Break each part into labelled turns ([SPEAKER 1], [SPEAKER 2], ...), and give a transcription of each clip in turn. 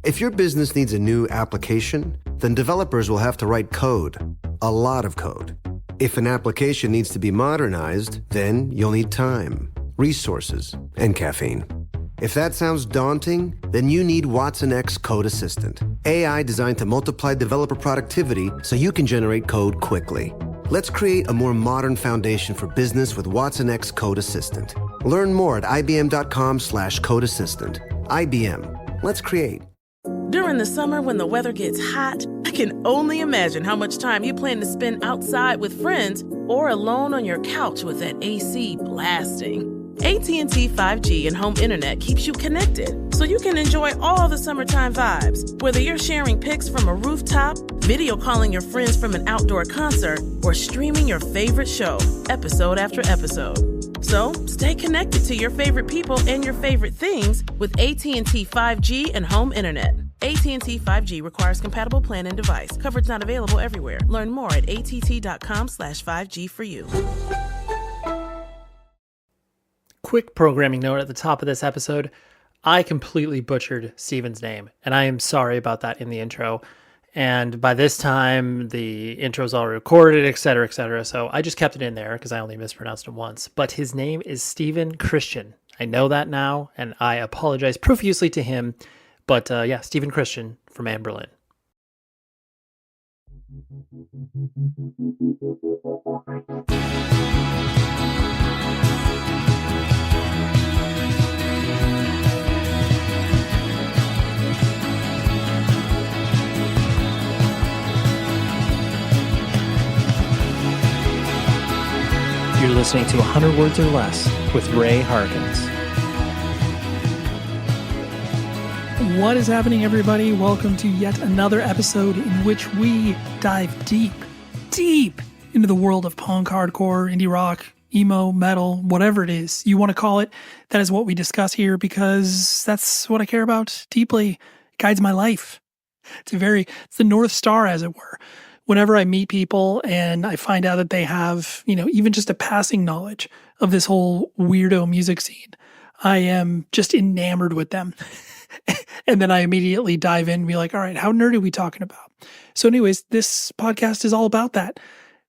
[SPEAKER 1] If your business needs a new application, then developers will have to write code, a lot of code. If an application needs to be modernized, then you'll need time, resources, and caffeine. If that sounds daunting, then you need Watson X Code Assistant, AI designed to multiply developer productivity so you can generate code quickly. Let's create a more modern foundation for business with Watson X Code Assistant. Learn more at ibm.com/code assistant. IBM. Let's create.
[SPEAKER 2] During the summer when the weather gets hot, I can only imagine how much time you plan to spend outside with friends or alone on your couch with that AC blasting. AT&T 5G and home internet keeps you connected, so you can enjoy all the summertime vibes, whether you're sharing pics from a rooftop, video calling your friends from an outdoor concert, or streaming your favorite show, episode after episode. So, stay connected to your favorite people and your favorite things with AT&T 5G and home internet. AT&T 5G requires compatible plan and device. Coverage not available everywhere. Learn more at att.com/5G for you.
[SPEAKER 3] Quick programming note at the top of this episode. I completely butchered Steven's name, and I am sorry about that in the intro. And by this time, the intro's all recorded, etc., etc. So I just kept it in there because I only mispronounced him once. But his name is Steven Christian. I know that now, and I apologize profusely to him. But yeah, Steven Christian from Anne Berlin. You're listening to 100 Words or Less with Ray Harkins.
[SPEAKER 4] What is happening, everybody? Welcome to yet another episode in which we dive deep into the world of punk, hardcore, indie rock, emo, metal, whatever it is you want to call it. That is what we discuss here because that's what I care about deeply. It guides my life. It's the North Star, as it were. Whenever I meet people and I find out that they have, even just a passing knowledge of this whole weirdo music scene, I am just enamored with them. And then I immediately dive in and be like, all right, how nerdy are we talking about? So anyways, this podcast is all about that,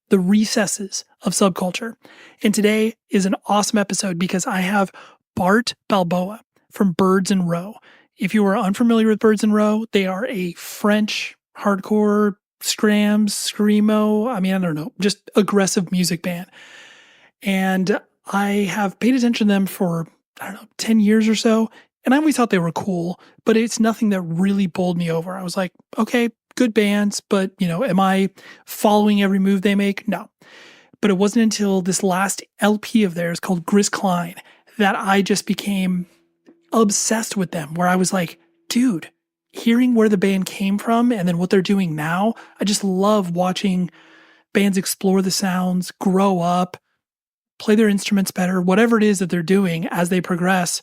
[SPEAKER 4] the recesses of subculture. And today is an awesome episode because I have Bart Balboa from Birds in Row. If you are unfamiliar with Birds in Row, they are a French hardcore screamo, I don't know, just aggressive music band. And I have paid attention to them for, 10 years or so. And I always thought they were cool, but it's nothing that really bowled me over. I was like, okay, good bands, but, am I following every move they make? No. But it wasn't until this last LP of theirs called Gris Klein that I just became obsessed with them, where I was like, dude, hearing where the band came from and then what they're doing now, I just love watching bands explore the sounds, grow up, play their instruments better, whatever it is that they're doing as they progress.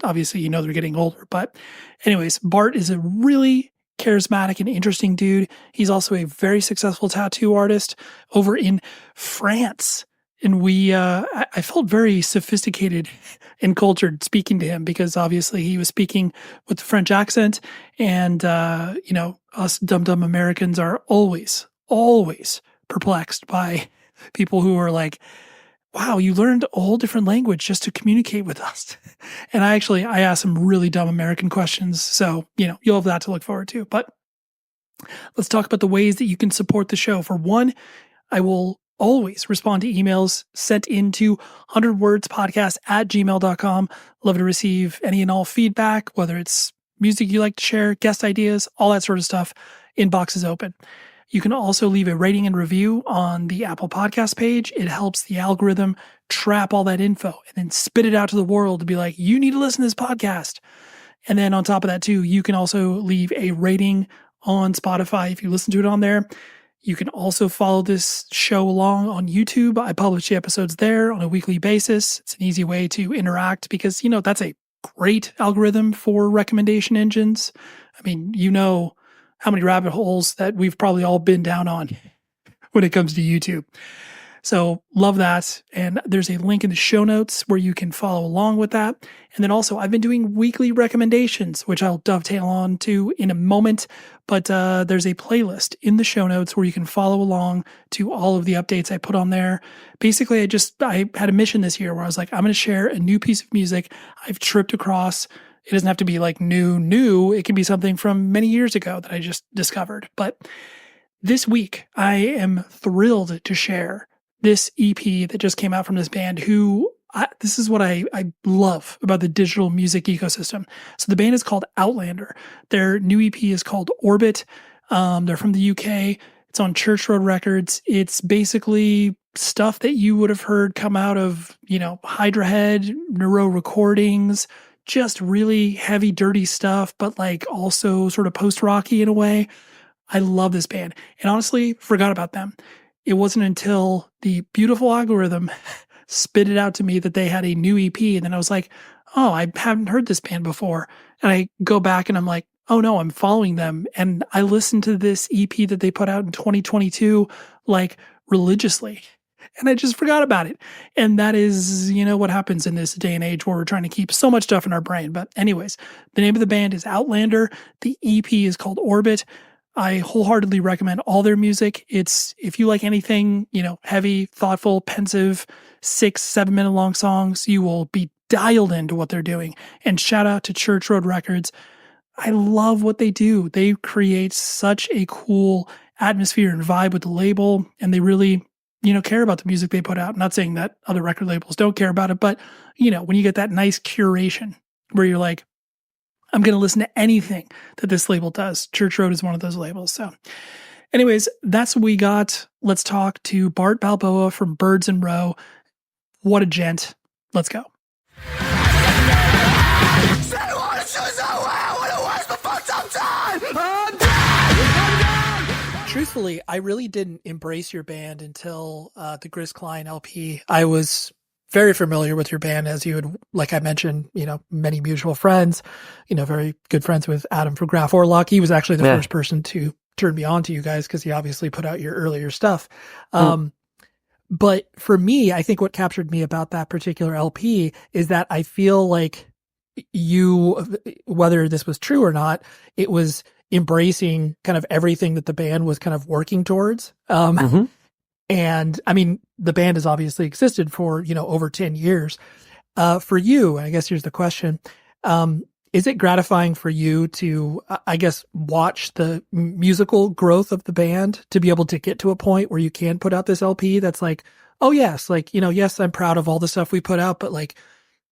[SPEAKER 4] Obviously, they're getting older, but anyways, Bart is a really charismatic and interesting dude. He's also a very successful tattoo artist over in France. And I felt very sophisticated and cultured speaking to him because obviously he was speaking with the French accent. And, us dumb Americans are always perplexed by people who are like, wow, you learned a whole different language just to communicate with us. And I asked some really dumb American questions. So, you'll have that to look forward to. But let's talk about the ways that you can support the show. For one, I will always respond to emails sent into 100wordspodcast@gmail.com. Love to receive any and all feedback, whether it's music you like to share, guest ideas, all that sort of stuff. Inbox is open. You can also leave a rating and review on the Apple Podcast page. It helps the algorithm trap all that info and then spit it out to the world to be like, you need to listen to this podcast. And then on top of that too, you can also leave a rating on Spotify if you listen to it on there. You can also follow this show along on YouTube. I publish the episodes there on a weekly basis. It's an easy way to interact because, that's a great algorithm for recommendation engines. How many rabbit holes that we've probably all been down on when it comes to YouTube. So love that. And there's a link in the show notes where you can follow along with that. And then also I've been doing weekly recommendations, which I'll dovetail on to in a moment. But there's a playlist in the show notes where you can follow along to all of the updates I put on there. Basically, I had a mission this year where I was like, I'm going to share a new piece of music I've tripped across. It doesn't have to be like new. It can be something from many years ago that I just discovered. But this week, I am thrilled to share this EP that just came out from this band this is what I love about the digital music ecosystem. So the band is called Outlander. Their new EP is called Orbit. They're from the UK. It's on Church Road Records. It's basically stuff that you would have heard come out of, Hydra Head, Neuro Recordings, just really heavy, dirty stuff, but like also sort of post-rocky in a way. I love this band. And honestly, forgot about them. It wasn't until the beautiful algorithm spit it out to me that they had a new EP. And then I was like, oh, I haven't heard this band before. And I go back and I'm like, oh no, I'm following them. And I listened to this EP that they put out in 2022, like religiously. And I just forgot about it. And that is, what happens in this day and age where we're trying to keep so much stuff in our brain. But anyways, the name of the band is Outlander. The EP is called Orbit. I wholeheartedly recommend all their music. If you like anything, heavy, thoughtful, pensive, 6-7 minute long songs, you will be dialed into what they're doing. And shout out to Church Road Records. I love what they do. They create such a cool atmosphere and vibe with the label, and they really, care about the music they put out. I'm not saying that other record labels don't care about it, but when you get that nice curation where you're like, I'm going to listen to anything that this label does. Church Road is one of those labels. So anyways, that's what we got. Let's talk to Bart Balboa from Birds in Row. What a gent. Let's go. Truthfully, I really didn't embrace your band until the Gris Klein LP. I was very familiar with your band, as you had, like I mentioned, many mutual friends, very good friends with Adam from Graph Orlock. He was actually the first person to turn me on to you guys because he obviously put out your earlier stuff. But for me, I think what captured me about that particular LP is that I feel like you, whether this was true or not, it was embracing kind of everything that the band was kind of working towards. And I mean, the band has obviously existed for, over 10 years. For you, I guess here's the question. Is it gratifying for you to, I guess, watch the musical growth of the band to be able to get to a point where you can put out this LP that's like, oh yes, like, yes, I'm proud of all the stuff we put out, but like,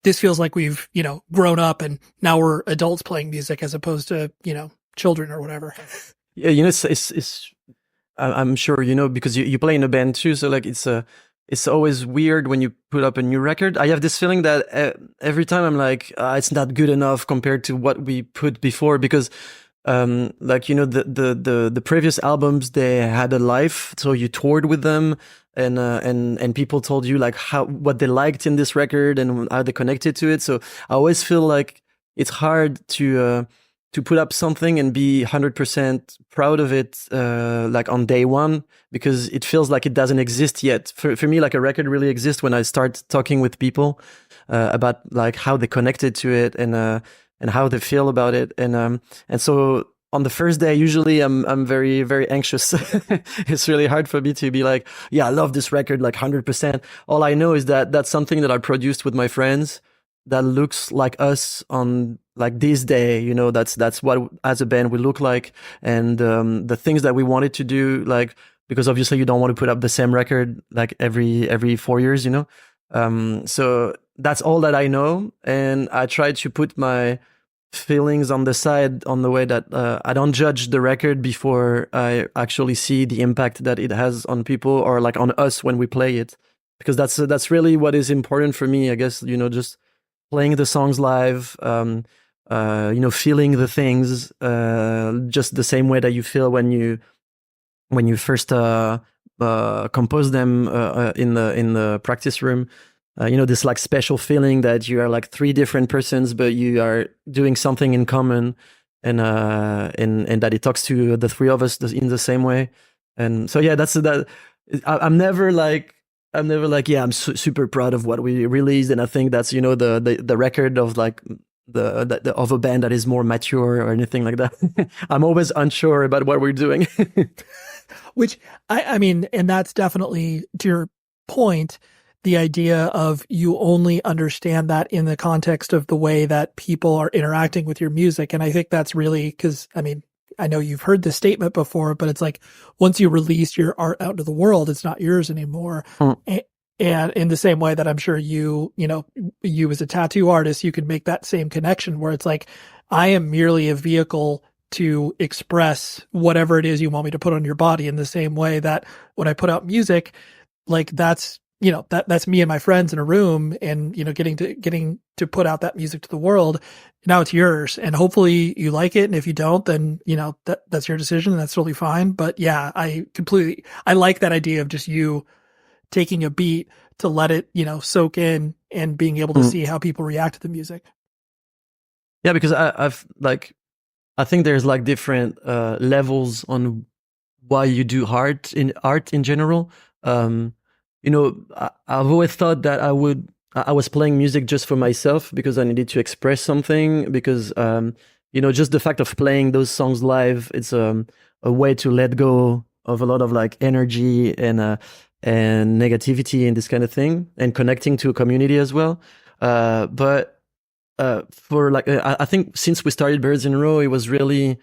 [SPEAKER 4] this feels like we've, grown up and now we're adults playing music as opposed to, children or whatever.
[SPEAKER 5] Yeah, it's I'm sure because you play in a band too, so like it's always weird when you put up a new record. I have this feeling that every time I'm like it's not good enough compared to what we put before, because the previous albums, they had a life, so you toured with them, and people told you like what they liked in this record and how they connected to it. So I always feel like it's hard to put up something and be 100% proud of it, like on day one, because it feels like it doesn't exist yet. For me, like a record really exists when I start talking with people about like how they connected to it and how they feel about it. And so on the first day, usually I'm very, very anxious. It's really hard for me to be like, yeah, I love this record, like 100%. All I know is that that's something that I produced with my friends that looks like us on like this day, that's what as a band we look like, and the things that we wanted to do, like, because obviously you don't want to put up the same record like every 4 years, so that's all that I know, and I try to put my feelings on the side, on the way that I don't judge the record before I actually see the impact that it has on people, or like on us when we play it, because that's really what is important for me, I guess, just playing the songs live, feeling the things, just the same way that you feel when you first compose them in the practice room. This like special feeling that you are like three different persons, but you are doing something in common, and that it talks to the three of us in the same way. And so yeah, that's that. I'm never like I'm never like, yeah, I'm super proud of what we released, and I think that's the record of like the of a band that is more mature or anything like that. I'm always unsure about what we're doing.
[SPEAKER 4] Which I mean, and that's definitely to your point, the idea of you only understand that in the context of the way that people are interacting with your music. And I think that's really, because I mean, I know you've heard this statement before, but it's like once you release your art out into the world, it's not yours anymore. And in the same way that I'm sure you as a tattoo artist, you could make that same connection where it's like, I am merely a vehicle to express whatever it is you want me to put on your body, in the same way that when I put out music, like that's me and my friends in a room, and getting to put out that music to the world. Now it's yours, and hopefully you like it. And if you don't, then that's your decision, and that's totally fine. But yeah, I like that idea of just you taking a beat to let it soak in, and being able to see how people react to the music.
[SPEAKER 5] Yeah, because I think there's like different levels on why you do art in general. I've always thought that I was playing music just for myself because I needed to express something, because just the fact of playing those songs live, it's a way to let go of a lot of like energy and negativity and this kind of thing, and connecting to a community as well. But for like, I think since we started Birds in a Row, it was really,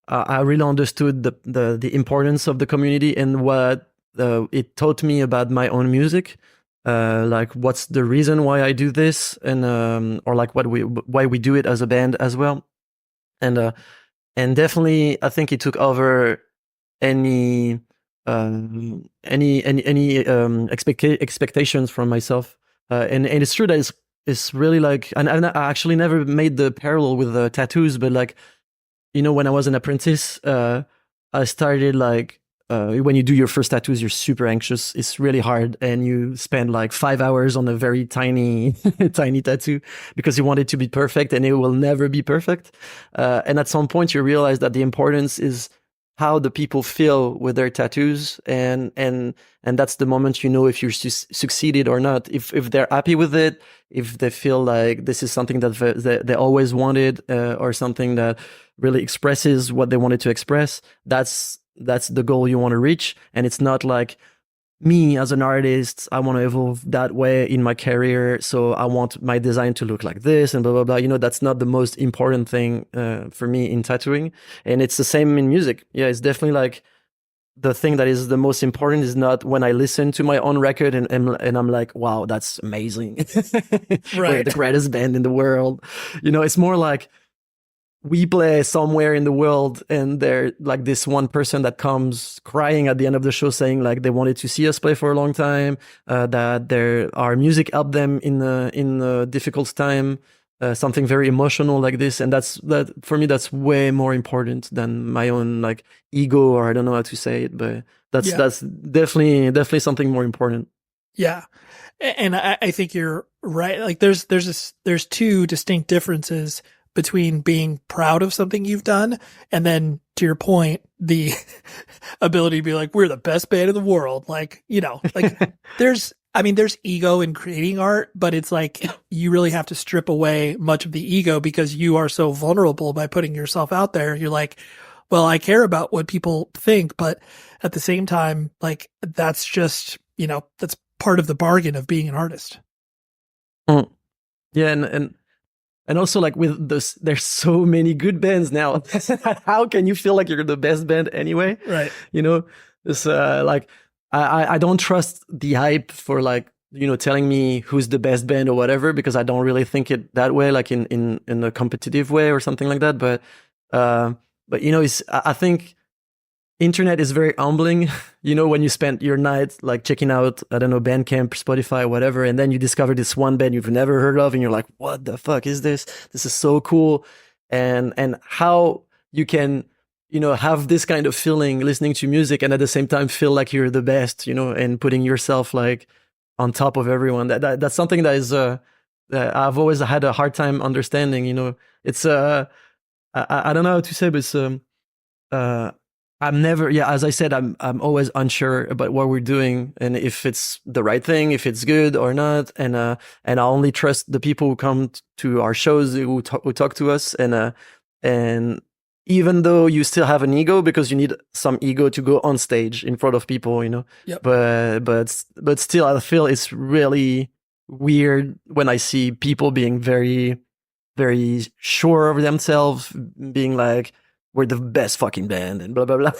[SPEAKER 5] I really understood the importance of the community and what it taught me about my own music. Like what's the reason why I do this, and or like why we do it as a band as well. And definitely I think it took over any expectations from myself. And it's true that it's really like, and I actually never made the parallel with the tattoos, but like, when I was an apprentice, I started like, when you do your first tattoos, you're super anxious. It's really hard, and you spend like 5 hours on a very tiny, tiny tattoo because you want it to be perfect, and it will never be perfect. And at some point, you realize that the importance is how the people feel with their tattoos, and that's the moment if you succeeded or not. If they're happy with it, if they feel like this is something that they always wanted, or something that really expresses what they wanted to express, that's the goal you want to reach. And it's not like, me as an artist, I want to evolve that way in my career, so I want my design to look like this and blah blah blah. That's not the most important thing for me in tattooing. And it's the same in music. Yeah, it's definitely like, the thing that is the most important is not when I listen to my own record and I'm like, wow, that's amazing.
[SPEAKER 4] Right.
[SPEAKER 5] We're the greatest band in the world. It's more like, we play somewhere in the world, and they're like this one person that comes crying at the end of the show saying like they wanted to see us play for a long time, that our music helped them in a difficult time, something very emotional like this. And that for me, that's way more important than my own like ego, or I don't know how to say it, but that's definitely something more important.
[SPEAKER 4] Yeah. And I think you're right. Like there's two distinct differences between being proud of something you've done, and then, to your point, the ability to be like, we're the best band in the world. Like, like there's ego in creating art, but it's like, you really have to strip away much of the ego, because you are so vulnerable by putting yourself out there. You're like, well, I care about what people think, but at the same time, like, that's just, that's part of the bargain of being an artist.
[SPEAKER 5] Yeah. And also, like, with this, there's so many good bands now. How can you feel like you're the best band anyway?
[SPEAKER 4] Right.
[SPEAKER 5] It's like, I don't trust the hype for like, telling me who's the best band or whatever, because I don't really think it that way, like in a competitive way or something like that. But I think internet is very humbling. When you spend your night like checking out, I don't know, Bandcamp, Spotify, whatever, and then you discover this one band you've never heard of, and you're like, what the fuck is this? This is so cool. And how you can, have this kind of feeling listening to music, and at the same time feel like you're the best, and putting yourself like on top of everyone. That's something that is, that I've always had a hard time understanding. It's I don't know how to say, but it's I'm never, yeah, as I said, I'm always unsure about what we're doing and if it's the right thing, if it's good or not. And I only trust the people who come to our shows, who talk to us. And even though you still have an ego, because you need some ego to go on stage in front of people,
[SPEAKER 4] Yep.
[SPEAKER 5] but still, I feel it's really weird when I see people being very, very sure of themselves, being like, we're the best fucking band and blah, blah, blah.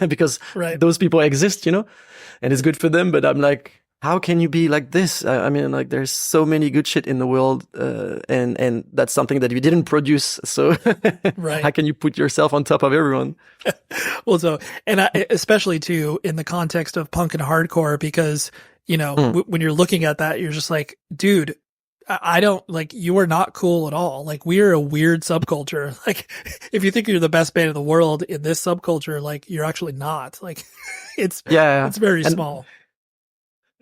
[SPEAKER 5] Because
[SPEAKER 4] Right.
[SPEAKER 5] those people exist, and it's good for them. But I'm like, how can you be like this? I mean, like, there's so many good shit in the world. And that's something that you didn't produce. So
[SPEAKER 4] Right.
[SPEAKER 5] how can you put yourself on top of everyone?
[SPEAKER 4] Well, so, and especially too, in the context of punk and hardcore, because, when you're looking at that, you're just like, dude, I don't like, you are not cool at all. Like, we are a weird subculture. Like, if you think you're the best band in the world in this subculture, like, you're actually not. Like, it's very small.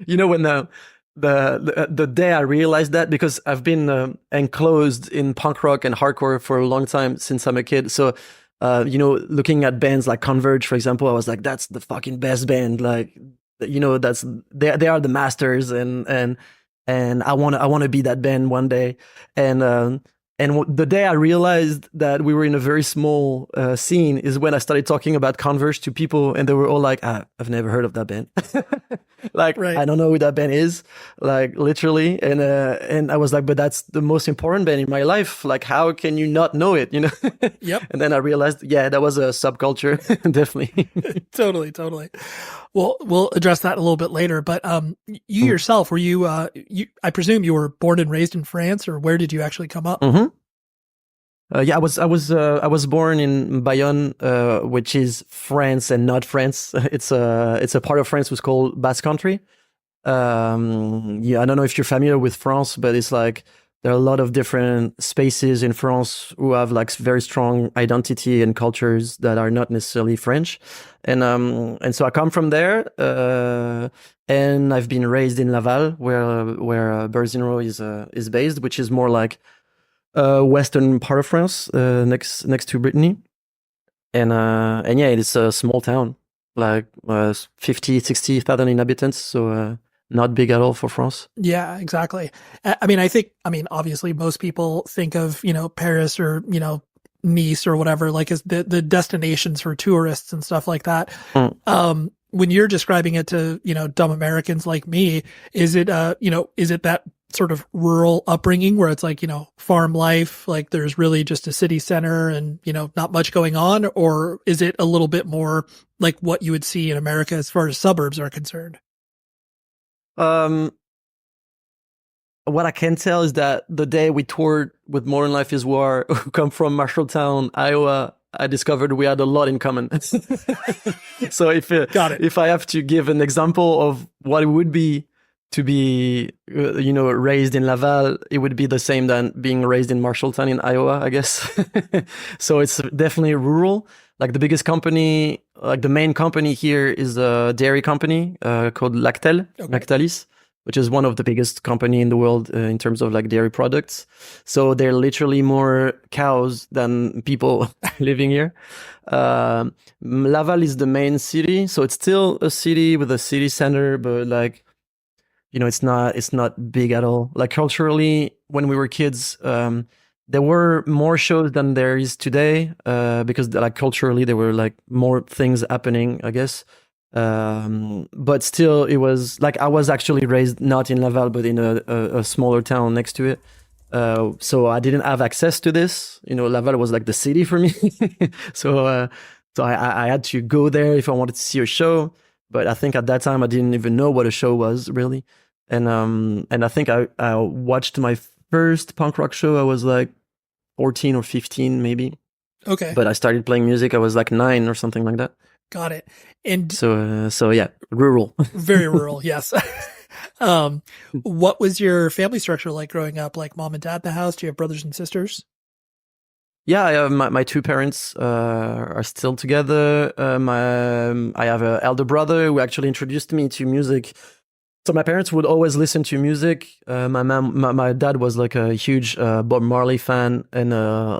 [SPEAKER 5] When the day I realized that, because I've been enclosed in punk rock and hardcore for a long time since I'm a kid. So, looking at bands like Converge, for example, I was like, that's the fucking best band. Like, that's they are the masters, and I want to be that band one day. And the day I realized that we were in a very small scene is when I started talking about Converge to people, and they were all like, I've never heard of that band. Like,
[SPEAKER 4] Right.
[SPEAKER 5] I don't know who that band is, like, literally. And I was like, but that's the most important band in my life. Like, how can you not know it,
[SPEAKER 4] Yep.
[SPEAKER 5] And then I realized, yeah, that was a subculture, definitely.
[SPEAKER 4] Totally. Well, we'll address that a little bit later, but, you yourself, were you, I presume you were born and raised in France, or where did you actually come up?
[SPEAKER 5] Mm-hmm. Yeah, I was born in Bayonne, which is France and not France. It's a part of France which is called Basque Country. Yeah, I don't know if you're familiar with France, but it's like there are a lot of different spaces in France who have like very strong identity and cultures that are not necessarily French. And so I come from there, and I've been raised in Laval, where Berzinro is based, which is more like western part of France, next to Brittany. And yeah, it's a small town, like 50,000-60,000 inhabitants, so not big at all for France.
[SPEAKER 4] Yeah, exactly. I mean, obviously most people think of, Paris or, Nice or whatever, like as the destinations for tourists and stuff like that. When you're describing it to, dumb Americans like me, is it that sort of rural upbringing where it's like, farm life, like there's really just a city center and, not much going on? Or is it a little bit more like what you would see in America as far as suburbs are concerned?
[SPEAKER 5] What I can tell is that the day we toured with Modern Life is War, who come from Marshalltown, Iowa, I discovered we had a lot in common. So if I have to give an example of what it would be to be, raised in Laval, it would be the same than being raised in Marshalltown in Iowa, I guess. So it's definitely rural. Like the biggest company, like the main company here is a dairy company called Lactalis, which is one of the biggest company in the world in terms of like dairy products. So they're literally more cows than people living here. Laval is the main city, so it's still a city with a city center, but like, it's not big at all. Like culturally, when we were kids, there were more shows than there is today, because like culturally there were like more things happening, I guess. But still, it was like I was actually raised not in Laval, but in a smaller town next to it. So I didn't have access to this. Laval was like the city for me. So I had to go there if I wanted to see a show. But I think at that time I didn't even know what a show was really. And I think I watched my first punk rock show. I was like 14 or 15 maybe.
[SPEAKER 4] Okay.
[SPEAKER 5] But I started playing music. I was like 9 or something like that.
[SPEAKER 4] Got it. And
[SPEAKER 5] so yeah, rural.
[SPEAKER 4] Very rural, yes. What was your family structure like growing up? Like mom and dad in the house? Do you have brothers and sisters?
[SPEAKER 5] Yeah, I have my two parents are still together. I have an elder brother who actually introduced me to music. So my parents would always listen to music. My dad was like a huge Bob Marley fan and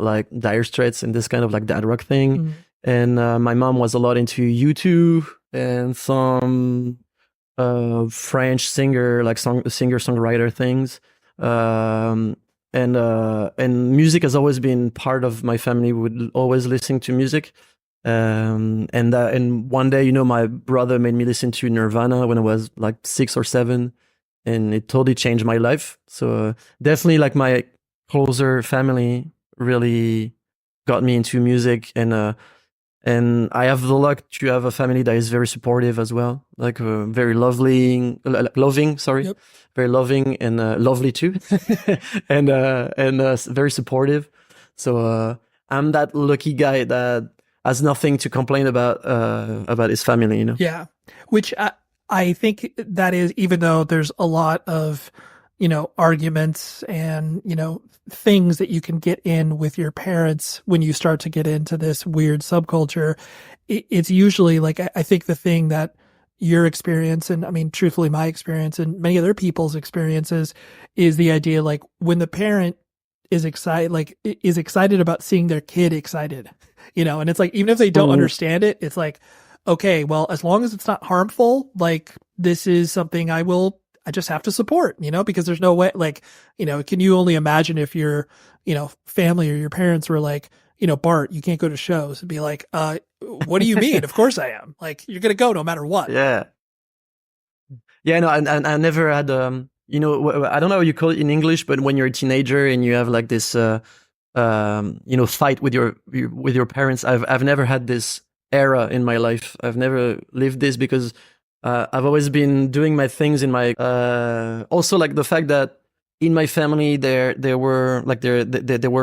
[SPEAKER 5] like Dire Straits and this kind of like dad rock thing. And my mom was a lot into U2 and some French singer, like singer-songwriter things. And music has always been part of my family. We would always listen to music. And one day, my brother made me listen to Nirvana when I was like 6 or 7, and it totally changed my life. So definitely, like, my closer family really got me into music, and I have the luck to have a family that is very supportive as well, like very loving, sorry,
[SPEAKER 4] Yep.
[SPEAKER 5] very loving and lovely too, and very supportive. So I'm that lucky guy that has nothing to complain about his family,
[SPEAKER 4] Yeah. Which I think that is, even though there's a lot of, arguments and, things that you can get in with your parents when you start to get into this weird subculture, it's usually like, I think the thing that your experience, and I mean, truthfully, my experience and many other people's experiences, is the idea, like, when the parent is excited about seeing their kid excited, and it's like, even if they don't understand it, it's like, okay, well, as long as it's not harmful, like, this is something I just have to support, because there's no way, like, can you only imagine if your, family or your parents were like, Bart, you can't go to shows, and be like, what do you mean? Of course I am. Like, you're going to go no matter what.
[SPEAKER 5] Yeah. Yeah, no, and I never had, I don't know how you call it in English, but when you're a teenager and you have like this, fight with your parents, I've never had this era in my life. I've never lived this because I've always been doing my things in my, also like the fact that in my family there were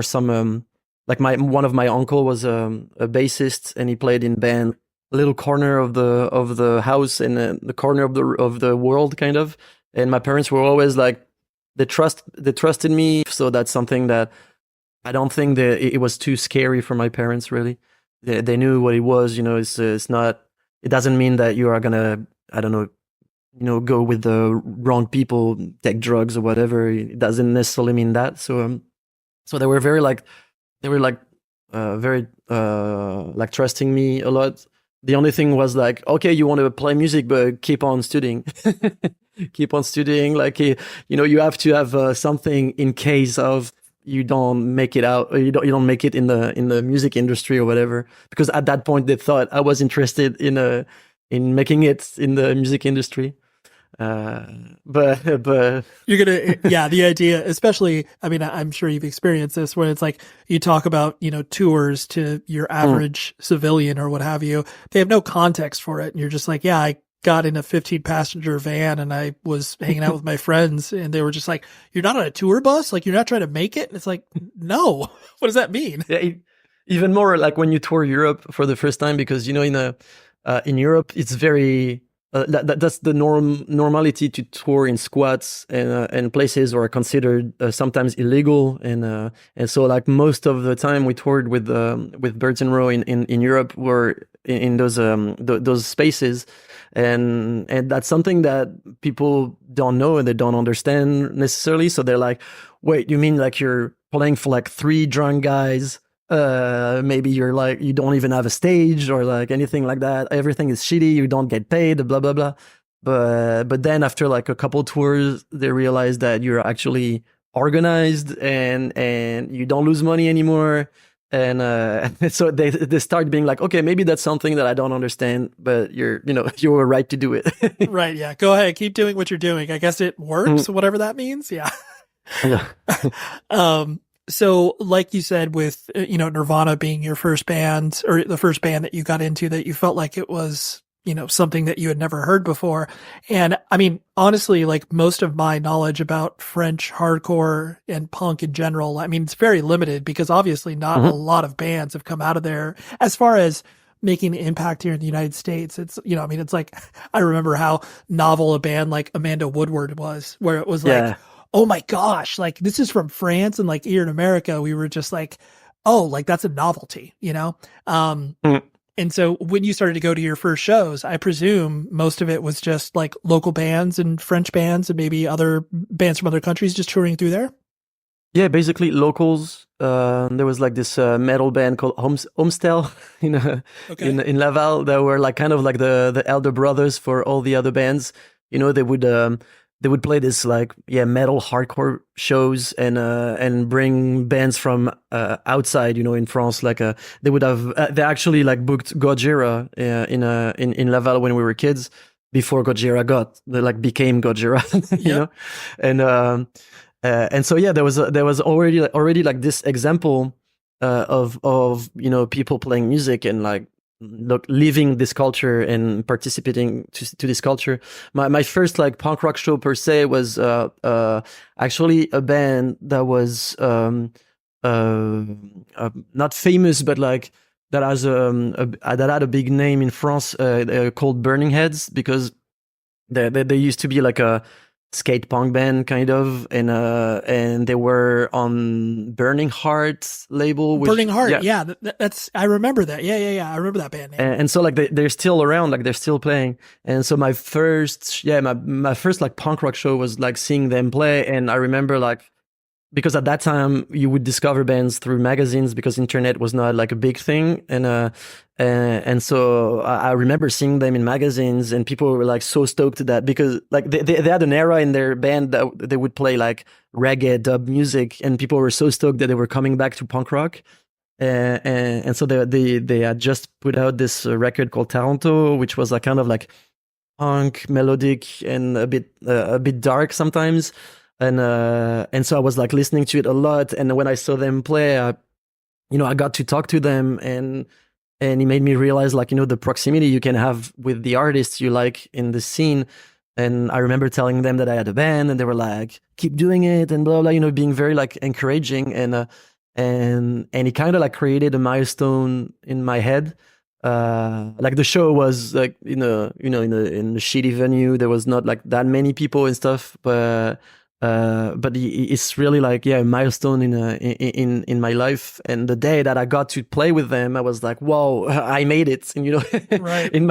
[SPEAKER 5] some, like one of my uncle was a bassist, and he played in band, a little corner of the house in the corner of the world, kind of. And my parents were always like, they trusted me. So that's something that I don't think that it was too scary for my parents, really. They knew what it was, it's not, it doesn't mean that you are gonna, I don't know, go with the wrong people, take drugs or whatever. It doesn't necessarily mean that. So they were very trusting me a lot. The only thing was like, okay, you want to play music, but keep on studying. Keep on studying. Like, you have to have something in case of you don't make it out, or you don't make it in the music industry or whatever. Because at that point they thought I was interested in making it in the music industry. But
[SPEAKER 4] You're the idea, especially, I mean, I'm sure you've experienced this, when it's like, you talk about, tours to your average civilian or what have you, they have no context for it. And you're just like, yeah, I got in a 15-passenger van and I was hanging out with my friends, and they were just like, you're not on a tour bus? Like, you're not trying to make it? And it's like, no, what does that mean?
[SPEAKER 5] Yeah, even more like when you tour Europe for the first time, because, in Europe, it's very, that's the normality to tour in squats and places are considered sometimes illegal, and so like most of the time we toured with Birds and Row in Europe were in those spaces, and that's something that people don't know and they don't understand necessarily. So they're like, wait, you mean like you're playing for like 3 drunk guys? Maybe you're like, you don't even have a stage or like anything like that. Everything is shitty. You don't get paid, blah, blah, blah. But then after like a couple tours, they realize that you're actually organized and you don't lose money anymore. And so they start being like, okay, maybe that's something that I don't understand, but you're right to do it.
[SPEAKER 4] Right. Yeah. Go ahead. Keep doing what you're doing. I guess it works, whatever that means. Yeah.
[SPEAKER 5] Yeah.
[SPEAKER 4] So like you said, with, Nirvana being your first band, or the first band that you got into, that you felt like it was, something that you had never heard before. And I mean, honestly, like most of my knowledge about French hardcore and punk in general, I mean, it's very limited because obviously not a lot of bands have come out of there as far as making an impact here in the United States. It's, it's like, I remember how novel a band like Amanda Woodward was, where it was like, oh my gosh, like this is from France, and like here in America, we were just like, oh, like that's a novelty, And so when you started to go to your first shows, I presume most of it was just like local bands and French bands and maybe other bands from other countries just touring through there?
[SPEAKER 5] Yeah, basically locals. There was like this metal band called Homestel in Laval that were like kind of like the elder brothers for all the other bands. They would play this like metal hardcore shows and bring bands from outside. In France, like they would have they actually like booked Gojira in Laval when we were kids, before Gojira became Gojira, and so there was already like this example of people playing music and like living this culture and participating to this culture. My first like punk rock show per se was actually a band that was not famous, but like that has that had a big name in France, called Burning Heads, because they used to be like a skate punk band kind of, and they were on Burning Heart label.
[SPEAKER 4] Burning Heart, that's I remember that. Yeah. I remember that band name.
[SPEAKER 5] And so like they're still around, like they're still playing. And so my first like punk rock show was like seeing them play, and I remember like, because at that time you would discover bands through magazines because internet was not like a big thing, and so I remember seeing them in magazines, and people were like so stoked that, because like they had an era in their band that they would play like reggae dub music, and people were so stoked that they were coming back to punk rock, and so they had just put out this record called Taranto, which was like kind of like punk, melodic, and a bit dark sometimes. And so I was like listening to it a lot, and when I saw them play, I got to talk to them, and it made me realize like the proximity you can have with the artists you like in the scene. And I remember telling them that I had a band, and they were like, "Keep doing it," and blah blah, being very like encouraging, and it kind of like created a milestone in my head. Like the show was like in a shitty venue. There was not like that many people and stuff, but it's really like a milestone in my life. And the day that I got to play with them, I was like, whoa, I made it. And
[SPEAKER 4] right.
[SPEAKER 5] in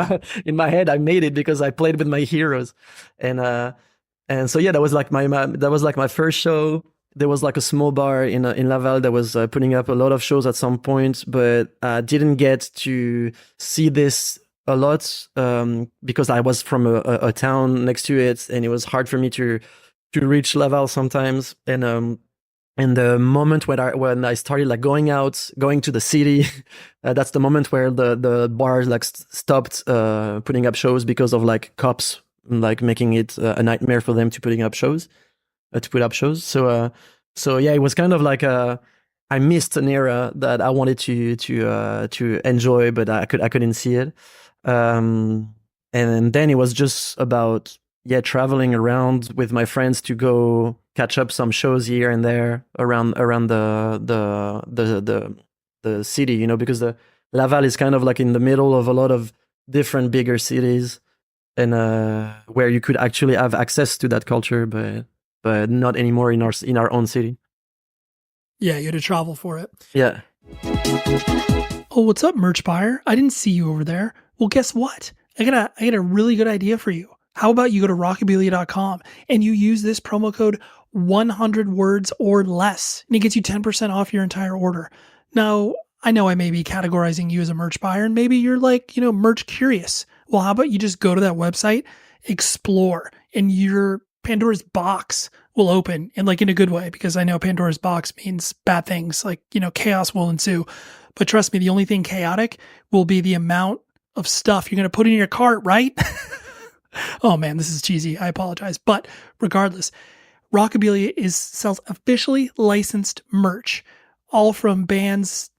[SPEAKER 5] my head, I made it because I played with my heroes. And so that was like my first show. There was like a small bar in Laval that was putting up a lot of shows at some point, but I didn't get to see this a lot because I was from a town next to it, and it was hard for me to reach Laval sometimes. And the moment when I started like going to the city, that's the moment where the bars like stopped putting up shows because of like cops like making it a nightmare for them to put up shows. So it was kind of like I missed an era that I wanted to enjoy, but I couldn't see it. And then it was just about traveling around with my friends to go catch up some shows here and there around the city, because the Laval is kind of like in the middle of a lot of different bigger cities, and where you could actually have access to that culture, but not anymore in our own city.
[SPEAKER 4] Yeah, you had to travel for it.
[SPEAKER 5] Yeah.
[SPEAKER 4] Oh, what's up, merch buyer? I didn't see you over there. Well, guess what? I got a really good idea for you. How about you go to rockabilia.com and you use this promo code 100 words or less, and it gets you 10% off your entire order. Now, I know I may be categorizing you as a merch buyer, and maybe you're like, merch curious. Well, how about you just go to that website, explore, and your Pandora's box will open, and like in a good way, because I know Pandora's box means bad things, like, chaos will ensue. But trust me, the only thing chaotic will be the amount of stuff you're going to put in your cart, right? Oh man, this is cheesy. I apologize. But regardless, Rockabilia sells officially licensed merch, all from bands,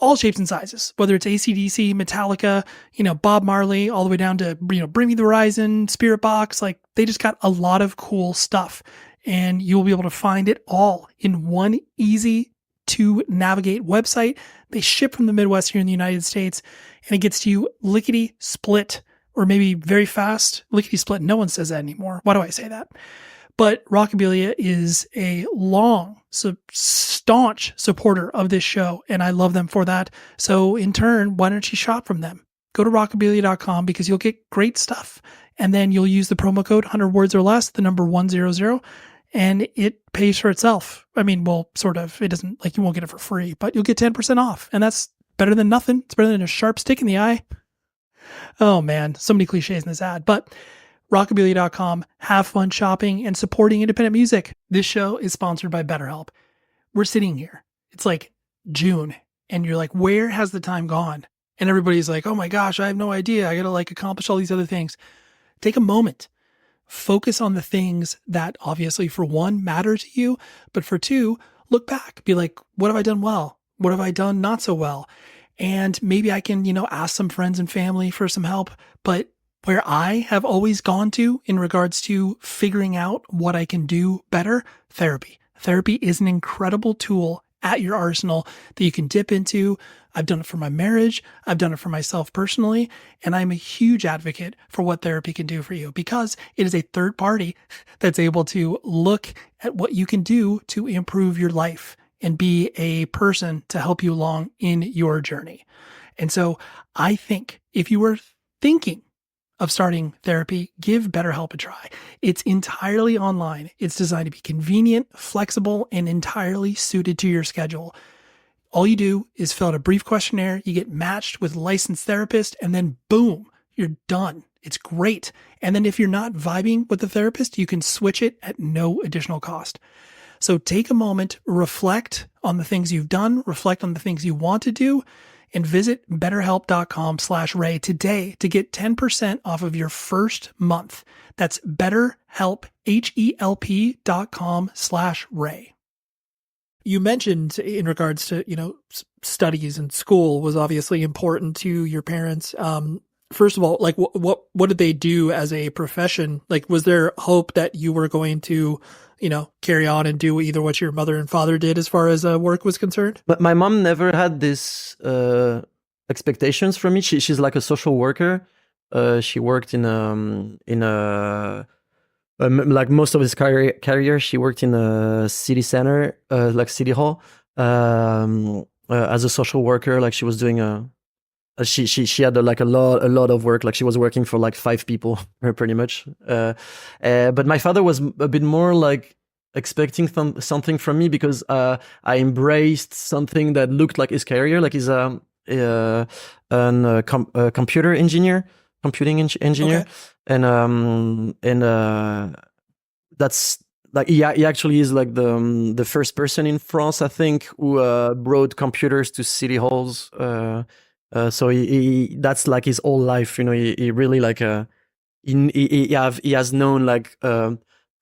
[SPEAKER 4] all shapes and sizes, whether it's AC/DC, Metallica, Bob Marley, all the way down to, Bring Me the Horizon, Spirit Box. Like, they just got a lot of cool stuff, and you'll be able to find it all in one easy to navigate website. They ship from the Midwest here in the United States, and it gets to you lickety split, or maybe very fast. Lickety split. No one says that anymore. Why do I say that? But Rockabilia is a long, staunch supporter of this show, and I love them for that. So in turn, why don't you shop from them? Go to rockabilia.com, because you'll get great stuff. And then you'll use the promo code 100 words or less, the number 100, and it pays for itself. I mean, well, sort of. It doesn't, like, you won't get it for free, but you'll get 10% off, and that's better than nothing. It's better than a sharp stick in the eye. Oh man, so many cliches in this ad, but Rockabilly.com, have fun shopping and supporting independent music. This show is sponsored by BetterHelp. We're sitting here. It's like June, and you're like, where has the time gone? And everybody's like, oh my gosh, I have no idea. I got to like accomplish all these other things. Take a moment. Focus on the things that obviously, for one, matter to you, but for two, look back. Be like, what have I done well? What have I done not so well? And maybe I can, ask some friends and family for some help. But where I have always gone to in regards to figuring out what I can do better, therapy. Therapy is an incredible tool at your arsenal that you can dip into. I've done it for my marriage. I've done it for myself personally. And I'm a huge advocate for what therapy can do for you, because it is a third party that's able to look at what you can do to improve your life and be a person to help you along in your journey. And so I think if you were thinking of starting therapy, give BetterHelp a try. It's entirely online. It's designed to be convenient, flexible, and entirely suited to your schedule. All you do is fill out a brief questionnaire, you get matched with a licensed therapist, and then boom, you're done. It's great. And then if you're not vibing with the therapist, you can switch it at no additional cost. So take a moment, reflect on the things you've done, reflect on the things you want to do, and visit betterhelp.com/Ray today to get 10% off of your first month. That's BetterHelp, HELP.com/Ray. You mentioned in regards to, studies and school was obviously important to your parents. First of all, like what did they do as a profession? Like, was there hope that you were going to, carry on and do either what your mother and father did as far as work was concerned?
[SPEAKER 5] But my mom never had this expectations from me. She's like a social worker. She worked in like most of his career, she worked in a city center, like city hall, as a social worker. Like she was doing she had like a lot of work. Like she was working for like 5 people pretty much. But my father was a bit more like expecting something from me, because I embraced something that looked like his career. Like he's a computer engineer, computing engineer. Okay. And that's like he actually is like the first person in France, I think, who brought computers to city halls. So he that's like his whole life, he really like he has known like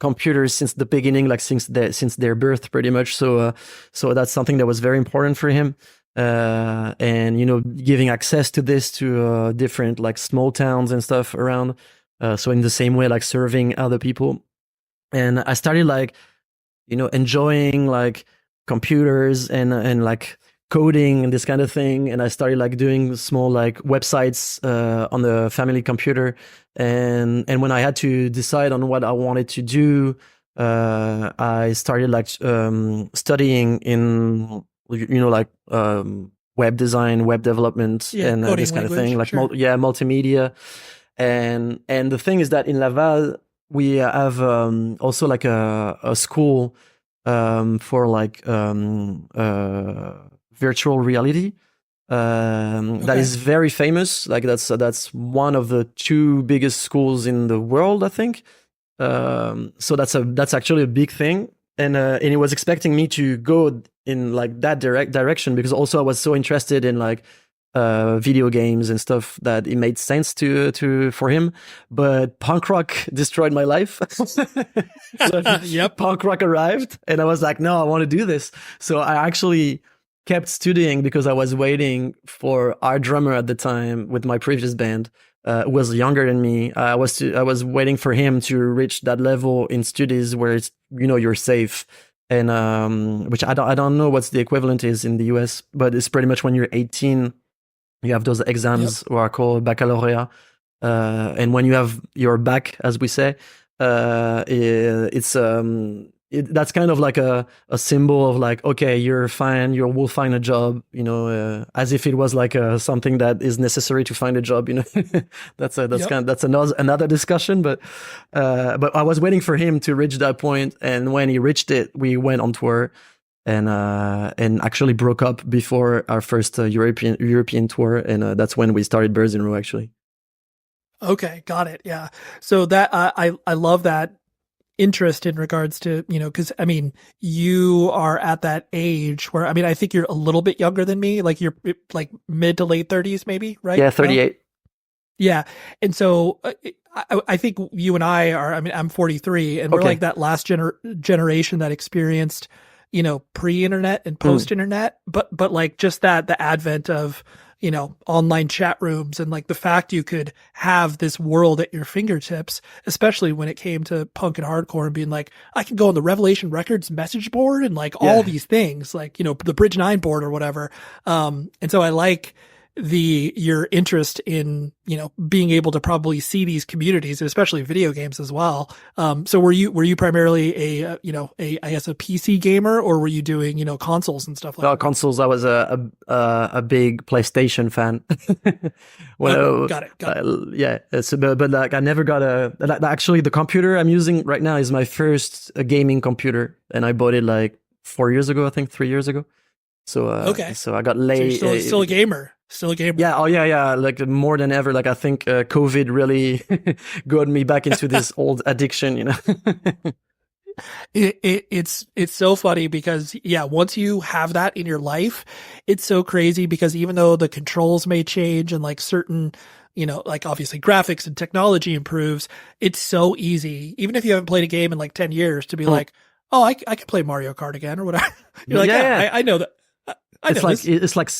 [SPEAKER 5] computers since the beginning, like since their birth pretty much. So that's something that was very important for him. And giving access to this to different like small towns and stuff around. So in the same way, like serving other people. And I started like, enjoying like computers and like coding and this kind of thing. And I started like doing small like websites on the family computer. And when I had to decide on what I wanted to do, I started like studying in web design, web development, and this kind of thing, like sure. Multimedia. And the thing is that in Laval we have also like a school for like virtual reality that is very famous. Like that's one of the 2 biggest schools in the world, I think. So that's actually a big thing. And he was expecting me to go in like that direction, because also I was so interested in like video games and stuff that it made sense for him. But punk rock destroyed my life. Yep, punk rock arrived, and I was like, no, I want to do this. So I actually kept studying, because I was waiting for our drummer at the time with my previous band, who was younger than me. I was waiting for him to reach that level in studies where it's you're safe, and which I don't know what's the equivalent is in the US, but it's pretty much when you're 18, you have those exams who are called baccalaureate, and when you have your bac, as we say, it's that's kind of like a symbol of like, okay, you're fine, we'll find a job, as if it was like something that is necessary to find a job, that's another discussion, but I was waiting for him to reach that point, and when he reached it, we went on tour, and actually broke up before our first European tour, and that's when we started Birds in Row, actually.
[SPEAKER 4] Okay, got it. Yeah. So that I love that interest in regards to, because I mean, you are at that age where, I mean, I think you're a little bit younger than me, like you're like mid to late 30s, maybe, right?
[SPEAKER 5] Yeah, 38.
[SPEAKER 4] Yeah. And so I think you and I are, I mean, I'm 43, and we're like that last generation that experienced, pre-internet and post-internet, but like just the advent of, online chat rooms, and like the fact you could have this world at your fingertips, especially when it came to punk and hardcore, and being like, I can go on the Revelation Records message board and like all these things, like, the Bridge 9 board or whatever. And so I like your interest in, being able to probably see these communities, especially video games as well. So were you primarily I guess a PC gamer, or were you doing, consoles and stuff like that?
[SPEAKER 5] Consoles. I was a big PlayStation fan.
[SPEAKER 4] Got it.
[SPEAKER 5] Yeah. But like I never got actually the computer I'm using right now is my first gaming computer, and I bought it like 4 years ago, I think 3 years ago. So so I got late.
[SPEAKER 4] So you're still a gamer. Still a gamer.
[SPEAKER 5] Yeah. Oh, yeah. Like more than ever. Like I think COVID really got me back into this old addiction.
[SPEAKER 4] It's so funny because once you have that in your life, it's so crazy because even though the controls may change and like certain, like obviously graphics and technology improves, it's so easy. Even if you haven't played a game in like 10 years to be like, oh, I can play Mario Kart again or whatever. You're like, I know that.
[SPEAKER 5] It's like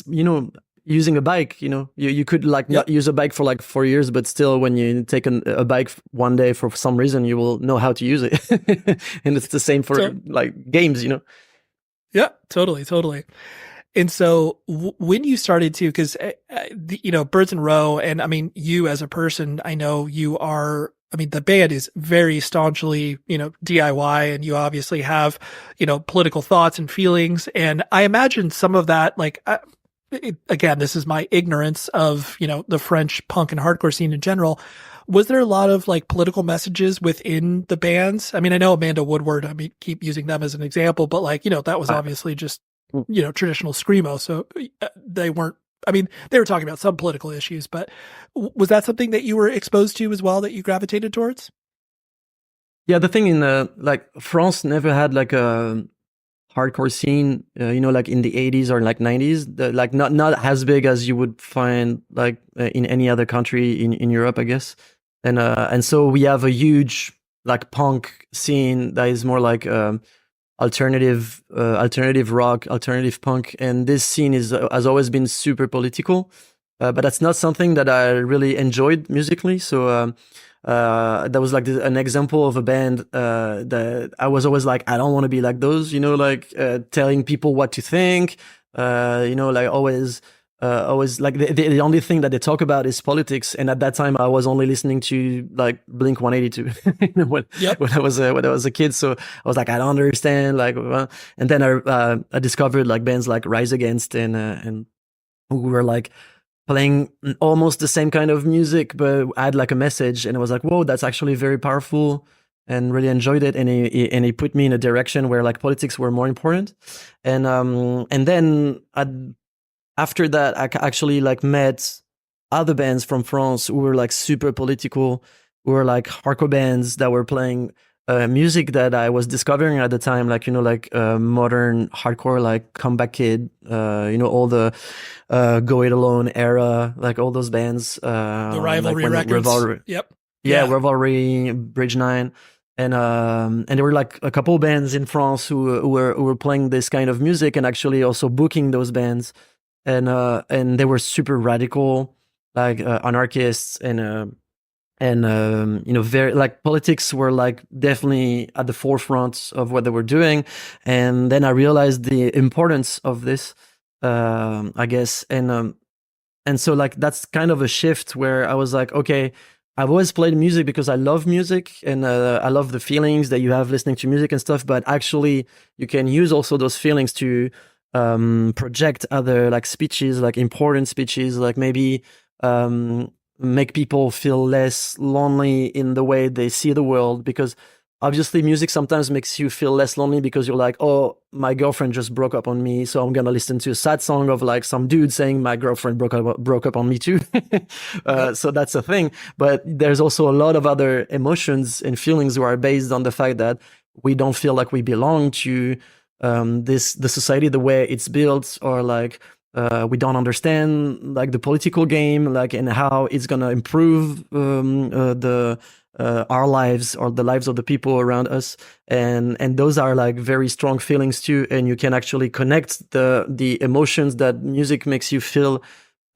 [SPEAKER 5] using a bike, you could like not use a bike for like 4 years, but still when you take a bike one day for some reason, you will know how to use it. And it's the same for like games,
[SPEAKER 4] Yeah, totally. And so when you started to, because, Birds in Row, and I mean, you as a person, I know you are, I mean, the band is very staunchly, DIY, and you obviously have, political thoughts and feelings. And I imagine some of that, like, again, this is my ignorance of, the French punk and hardcore scene in general. Was there a lot of like political messages within the bands? I mean, I know Amanda Woodward, I mean, keep using them as an example, but like, that was obviously just, traditional screamo. So they weren't, I mean, they were talking about some political issues, but was that something that you were exposed to as well, that you gravitated towards?
[SPEAKER 5] Yeah, the thing in like France never had like a hardcore scene, like in the 80s or like 90s, like not as big as you would find like in any other country in Europe, I guess. And so we have a huge like punk scene that is more like alternative rock, alternative punk, and this scene has always been super political, but that's not something that I really enjoyed musically. So that was like an example of a band that I was always like, I don't want to be like those, like telling people what to think, like always like the only thing that they talk about is politics. And at that time I was only listening to like Blink 182 when I was a kid. So I was like, I don't understand, like, and then I discovered like bands like Rise Against and who were like playing almost the same kind of music, but had like a message. And I was like, whoa, that's actually very powerful, and really enjoyed it. And he put me in a direction where like politics were more important. And then after that, I actually like met other bands from France who were like super political, who were like hardcore bands that were playing music that I was discovering at the time, like, modern hardcore, like Comeback Kid, all the Go It Alone era, like all those bands.
[SPEAKER 4] The Rivalry
[SPEAKER 5] like
[SPEAKER 4] Records. Yep.
[SPEAKER 5] Yeah, Rivalry, Bridge 9. And there were like a couple bands in France who were playing this kind of music and actually also booking those bands. And they were super radical, like anarchists, and very like politics were like definitely at the forefront of what they were doing. And then I realized the importance of this, I guess, and so like that's kind of a shift where I was like, okay, I've always played music because I love music and I love the feelings that you have listening to music and stuff. But actually, you can use also those feelings to project other like speeches, like important speeches, like maybe make people feel less lonely in the way they see the world. Because obviously, music sometimes makes you feel less lonely because you're like, oh, my girlfriend just broke up on me, so I'm gonna listen to a sad song of like some dude saying my girlfriend broke up on me too. So that's a thing. But there's also a lot of other emotions and feelings who are based on the fact that we don't feel like we belong to the society the way it's built, or like we don't understand like the political game, like and how it's gonna improve our lives or the lives of the people around us, and those are like very strong feelings too. And you can actually connect the emotions that music makes you feel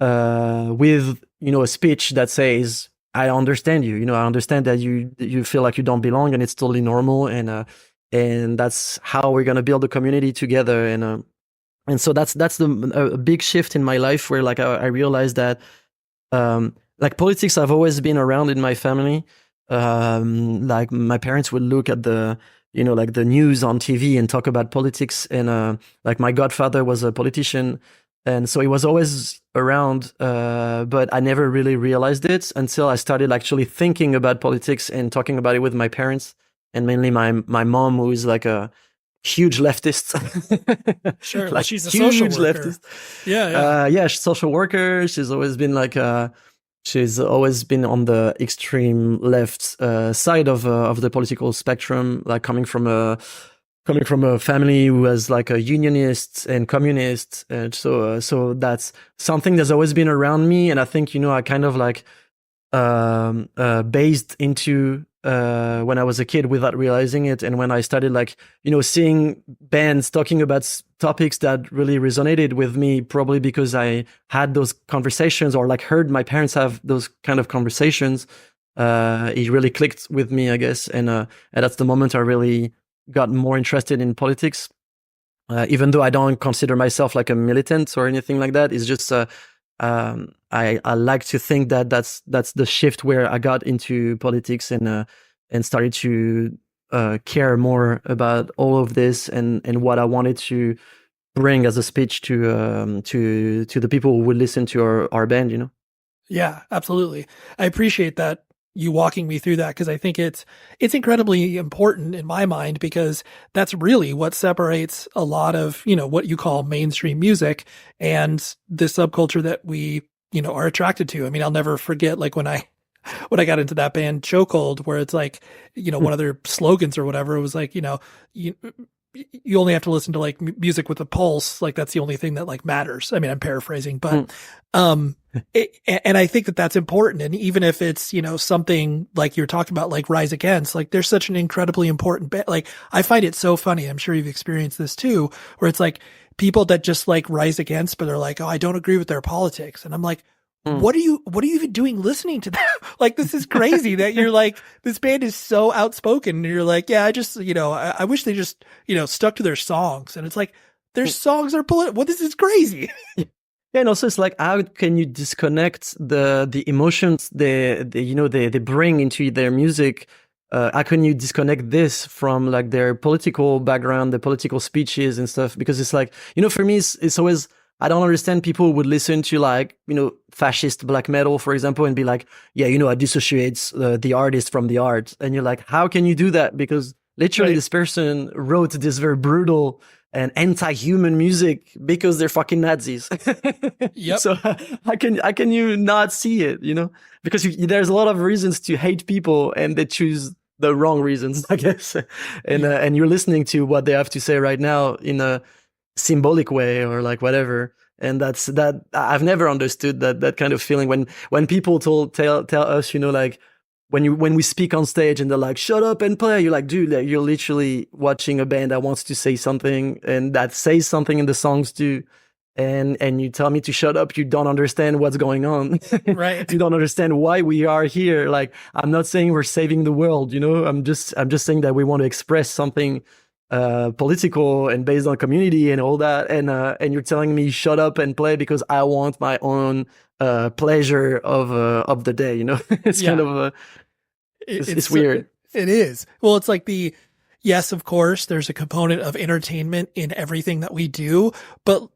[SPEAKER 5] with a speech that says, "I understand you. I understand that you feel like you don't belong, and it's totally normal." And that's how we're gonna build a community together. And so that's a big shift in my life where like I realized that like politics have always been around in my family. Like my parents would look at the like the news on TV and talk about politics, and like my godfather was a politician, and so he was always around, but I never really realized it until I started actually thinking about politics and talking about it with my parents, and mainly my mom, who is like a huge leftist.
[SPEAKER 4] Sure,
[SPEAKER 5] like
[SPEAKER 4] she's a social worker.
[SPEAKER 5] Leftist.
[SPEAKER 4] Yeah,
[SPEAKER 5] she's a social worker. She's always been like she's always been on the extreme left side of the political spectrum, like coming from a family who was like a unionist and communist, and so that's something that's always been around me. And I think I kind of like based into when I was a kid without realizing it, and when I started like seeing bands talking about topics that really resonated with me, probably because I had those conversations or like heard my parents have those kind of conversations, it really clicked with me, I guess, and that's the moment I really got more interested in politics, even though I don't consider myself like a militant or anything like that. It's just I like to think that that's the shift where I got into politics and started to care more about all of this and what I wanted to bring as a speech to the people who would listen to our band.
[SPEAKER 4] Yeah, absolutely. I appreciate that, you walking me through that, because I think it's incredibly important in my mind, because that's really what separates a lot of what you call mainstream music and the subculture that we are attracted to. I mean, I'll never forget like when I got into that band Chokehold, where it's like one of their slogans or whatever, it was like you only have to listen to like music with a pulse, like that's the only thing that like matters. I mean, I'm paraphrasing, but and I think that that's important. And even if it's something like you're talking about, like Rise Against, like there's such an incredibly important like I find it so funny, I'm sure you've experienced this too, where it's like people that just like Rise Against, but they're like, oh, I don't agree with their politics, and I'm like, what are you even doing listening to that? Like, this is crazy that you're like, this band is so outspoken, and you're like, yeah, I just, I wish they just, stuck to their songs. And it's like, their songs are political. Well, this is crazy.
[SPEAKER 5] Yeah, and also it's like, how can you disconnect the emotions they bring into their music? How can you disconnect this from like their political background, the political speeches and stuff? Because it's like, for me, it's always, I don't understand people who would listen to like, fascist black metal, for example, and be like, yeah, I dissociate the artist from the art. And you're like, how can you do that? Because literally this person wrote this very brutal and anti-human music because they're fucking Nazis.
[SPEAKER 4] Yep.
[SPEAKER 5] So how can you not see it, Because there's a lot of reasons to hate people, and they choose the wrong reasons, I guess. And you're listening to what they have to say right now in a symbolic way or like whatever. And that's that I've never understood that kind of feeling when people tell us, like when we speak on stage and they're like, shut up and play, you're like, dude, you're literally watching a band that wants to say something and that says something in the songs too. And you tell me to shut up. You don't understand what's going on.
[SPEAKER 4] Right.
[SPEAKER 5] You don't understand why we are here. Like, I'm not saying we're saving the world, I'm just saying that we want to express something political and based on community and all that, and you're telling me shut up and play because I want my own pleasure of the day. It's kind of it's weird.
[SPEAKER 4] It is. Well, it's like yes, of course, there's a component of entertainment in everything that we do, but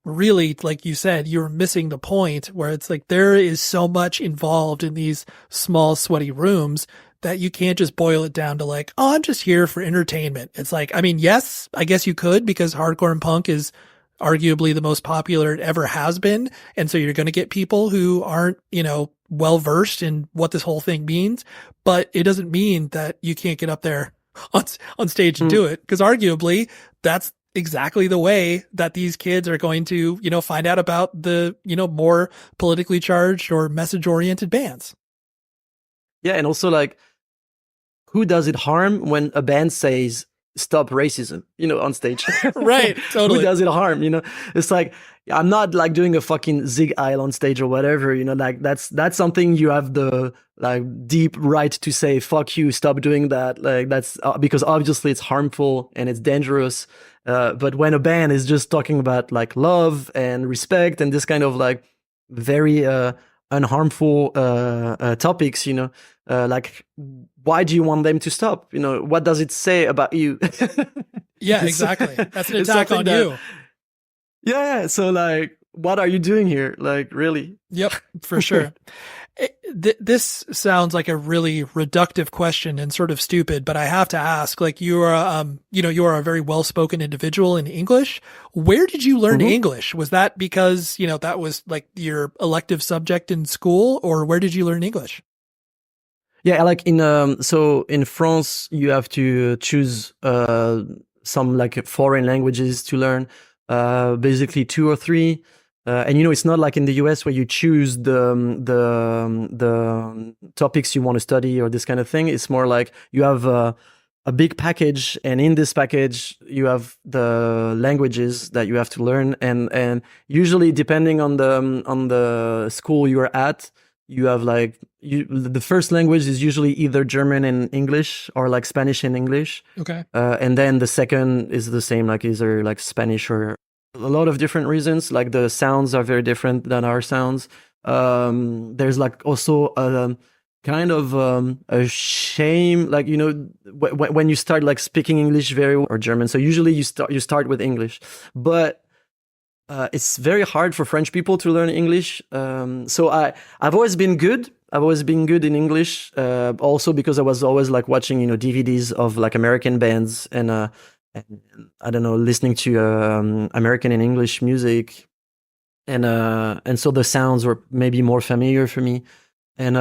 [SPEAKER 4] really, like you said, you're missing the point where it's like there is so much involved in these small, sweaty rooms that you can't just boil it down to like, oh, I'm just here for entertainment. It's like, I mean, yes, I guess you could, because hardcore and punk is arguably the most popular it ever has been. And so you're going to get people who aren't, well versed in what this whole thing means, but it doesn't mean that you can't get up there on stage and do it. Because arguably that's exactly the way that these kids are going to, find out about the, more politically charged or message oriented bands.
[SPEAKER 5] Yeah. And also, like, who does it harm when a band says stop racism, on stage?
[SPEAKER 4] Right. Totally.
[SPEAKER 5] Who does it harm? It's like, I'm not like doing a fucking Zig Heil on stage or whatever, like that's something you have the like deep right to say, fuck you, stop doing that. Like that's because obviously it's harmful and it's dangerous. But when a band is just talking about like love and respect and this kind of like very unharmful topics, like why do you want them to stop? What does it say about you?
[SPEAKER 4] Yeah, exactly. That's an attack on you.
[SPEAKER 5] Yeah. So like, what are you doing here? Like, really?
[SPEAKER 4] Yep, for sure. This sounds like a really reductive question and sort of stupid, but I have to ask, like you are, you are a very well-spoken individual in English. Where did you learn English? Was that because, that was like your elective subject in school, or where did you learn English?
[SPEAKER 5] Yeah, like so in France, you have to choose some like foreign languages to learn, basically 2 or 3. And it's not like in the US where you choose the topics you want to study or this kind of thing. It's more like you have a big package, and in this package you have the languages that you have to learn. And usually, depending on the school you're at, you have like the first language is usually either German and English or like Spanish and English.
[SPEAKER 4] Okay.
[SPEAKER 5] And then the second is the same, like either like Spanish or a lot of different reasons. Like the sounds are very different than our sounds. There's like also a kind of a shame, like when you start like speaking English very well, or German. So usually you start with English, but it's very hard for French people to learn English. So I've always been good. I've always been good in English. Also because I was always like watching DVDs of like American bands and I don't know, listening to American and English music, and so the sounds were maybe more familiar for me. And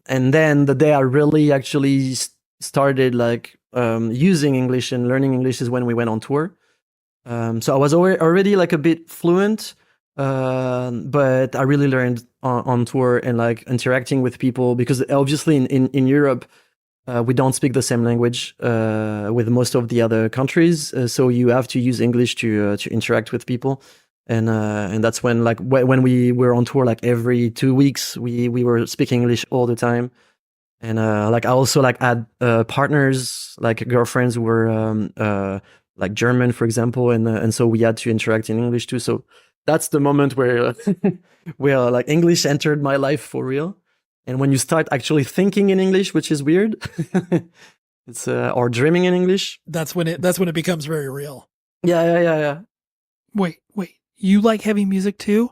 [SPEAKER 5] then the day I really actually started like using English and learning English is when we went on tour. So I was already like a bit fluent, but I really learned on tour and like interacting with people, because obviously in Europe, we don't speak the same language with most of the other countries, so you have to use English to interact with people, and that's when like when we were on tour, like every 2 weeks we were speaking English all the time, and like I also like had partners, like girlfriends who were like German, for example, and so we had to interact in English too. So that's the moment where where like English entered my life for real. And when you start actually thinking in English, which is weird, it's or dreaming in English.
[SPEAKER 4] That's when it becomes very real.
[SPEAKER 5] Yeah.
[SPEAKER 4] Wait. You like heavy music too?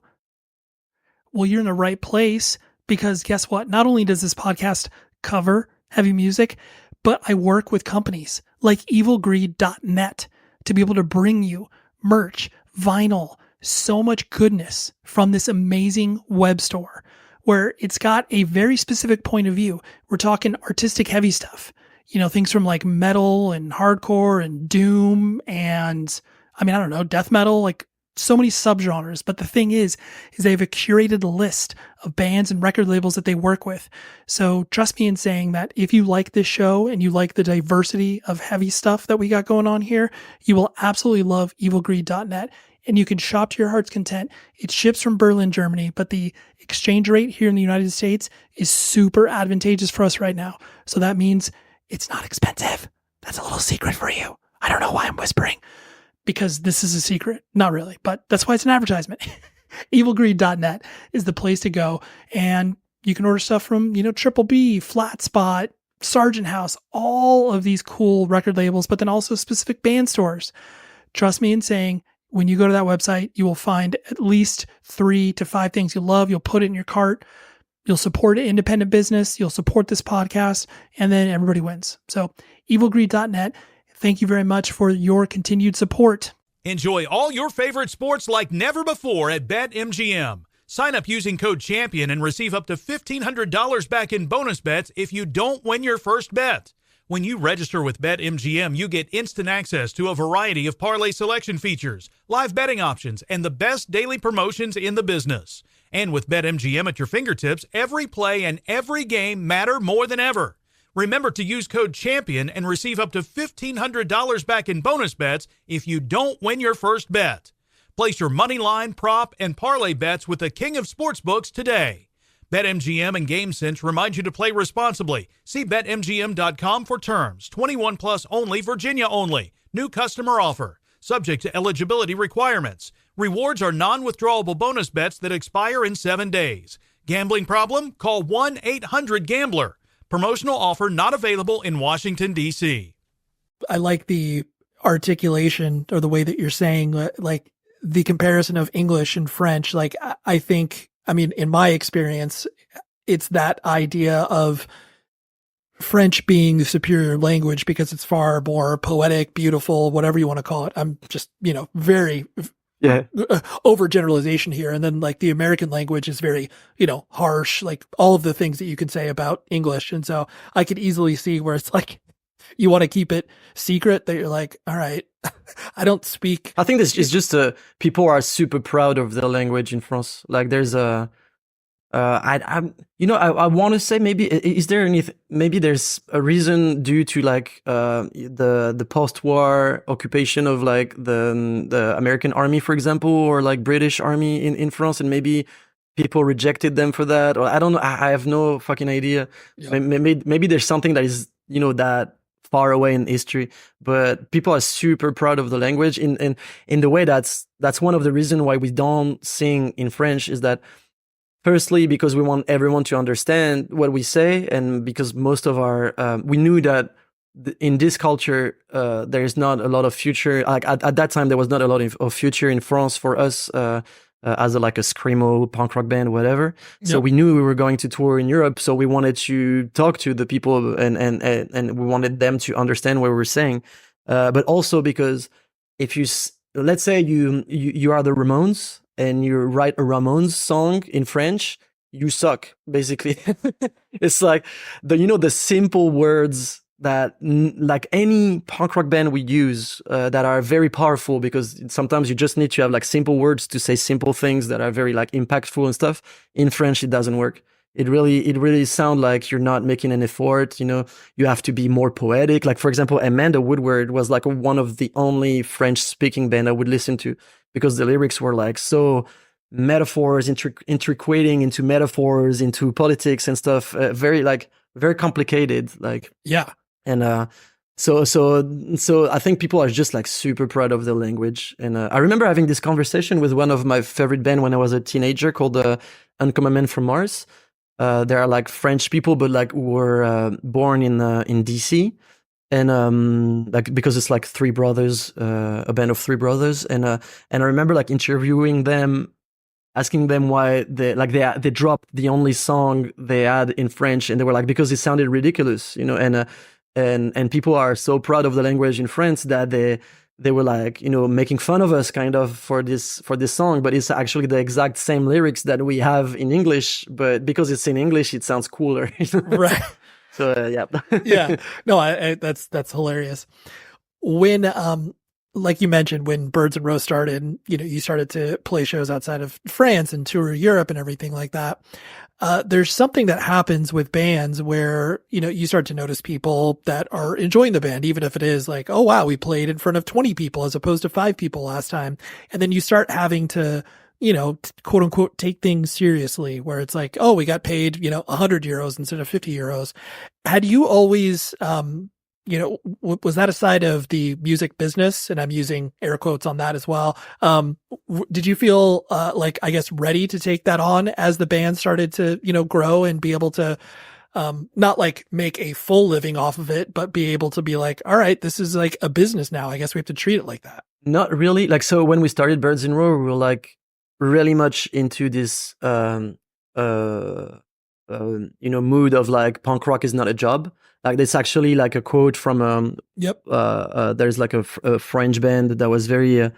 [SPEAKER 4] Well, you're in the right place, because guess what? Not only does this podcast cover heavy music, but I work with companies like evilgreed.net to be able to bring you merch, vinyl, so much goodness from this amazing web store, where it's got a very specific point of view. We're talking artistic heavy stuff, things from like metal and hardcore and doom and, I don't know, death metal, like so many subgenres. But the thing is they have a curated list of bands and record labels that they work with. So trust me in saying that if you like this show and you like the diversity of heavy stuff that we got going on here, you will absolutely love evilgreed.net. And you can shop to your heart's content. It ships from Berlin, Germany, but the exchange rate here in the United States is super advantageous for us right now. So that means it's not expensive. That's a little secret for you. I don't know why I'm whispering, because this is a secret. Not really, but that's why it's an advertisement. evilgreed.net is the place to go. And you can order stuff from, Triple B, Flat Spot, Sargent House, all of these cool record labels, but then also specific band stores. Trust me in saying, when you go to that website, you will find at least 3 to 5 things you love. You'll put it in your cart. You'll support an independent business. You'll support this podcast, and then everybody wins. So evilgreed.net, thank you very much for your continued support.
[SPEAKER 6] Enjoy all your favorite sports like never before at BetMGM. Sign up using code CHAMPION and receive up to $1,500 back in bonus bets if you don't win your first bet. When you register with BetMGM, you get instant access to a variety of parlay selection features, live betting options, and the best daily promotions in the business. And with BetMGM at your fingertips, every play and every game matter more than ever. Remember to use code CHAMPION and receive up to $1,500 back in bonus bets if you don't win your first bet. Place your money line, prop, and parlay bets with the king of sportsbooks today. BetMGM and GameSense remind you to play responsibly. See BetMGM.com for terms. 21 plus only, Virginia only. New customer offer. Subject to eligibility requirements. Rewards are non-withdrawable bonus bets that expire in 7 days. Gambling problem? Call 1-800-GAMBLER. Promotional offer not available in Washington, D.C.
[SPEAKER 4] I like the articulation or the way that you're saying, like the comparison of English and French. Like, I think, in my experience, it's that idea of French being the superior language because it's far more poetic, beautiful, whatever you want to call it. I'm just, very overgeneralization here. And then like the American language is very, harsh, like all of the things that you can say about English. And so I could easily see where it's like, you want to keep it secret, that you're like, all right, I don't speak.
[SPEAKER 5] I think this is just people are super proud of their language in France. Like there's I want to say maybe is there anything, maybe there's a reason due to like the post-war occupation of like the American army, for example, or like British army in France, and maybe people rejected them for that, or I don't know. I have no fucking idea. Yeah. Maybe there's something that is that far away in history, but people are super proud of the language in the way that's one of the reasons why we don't sing in French, is that firstly because we want everyone to understand what we say, and because most of our we knew that in this culture there's not a lot of future, like at that time there was not a lot of future in France for us as a screamo punk rock band, whatever. So we knew we were going to tour in Europe, so we wanted to talk to the people and we wanted them to understand what we were saying. But also because if let's say you are the Ramones and you write a Ramones song in French, you suck, basically. It's like the simple words that like any punk rock band we use that are very powerful, because sometimes you just need to have like simple words to say simple things that are very like impactful and stuff. In French, it doesn't work. It really sounds like you're not making an effort. You have to be more poetic. Like for example, Amanda Woodward was like one of the only French speaking band I would listen to, because the lyrics were like so metaphors, intricating into metaphors, into politics and stuff. Very complicated. Like
[SPEAKER 4] yeah.
[SPEAKER 5] And so I think people are just like super proud of their language. And I remember having this conversation with one of my favorite band when I was a teenager called Uncommon Men from Mars. They are like French people, but like were born in DC, and because it's like three brothers, a band of three brothers. And I remember like interviewing them, asking them why they dropped the only song they had in French, and they were like, because it sounded ridiculous, and people are so proud of the language in France that they were like, making fun of us kind of for this song, but it's actually the exact same lyrics that we have in English, but because it's in English, it sounds cooler.
[SPEAKER 4] Right.
[SPEAKER 5] So yeah.
[SPEAKER 4] Yeah. No, that's hilarious. When like you mentioned, when Birds and Rose started, you started to play shows outside of France and tour Europe and everything like that. There's something that happens with bands where, you start to notice people that are enjoying the band, even if it is like, oh, wow, we played in front of 20 people as opposed to 5 people last time. And then you start having to, quote unquote, take things seriously, where it's like, oh, we got paid, 100 euros instead of 50 euros. Had you always, was that a side of the music business? And I'm using air quotes on that as well. Did you feel like, I guess, ready to take that on as the band started to, grow and be able to not like make a full living off of it, but be able to be like, all right, this is like a business now. I guess we have to treat it like that.
[SPEAKER 5] Not really. Like, so when we started Birds in Row, we were like really much into this, mood of like punk rock is not a job. Like, it's actually like a quote from there's like a French band that was very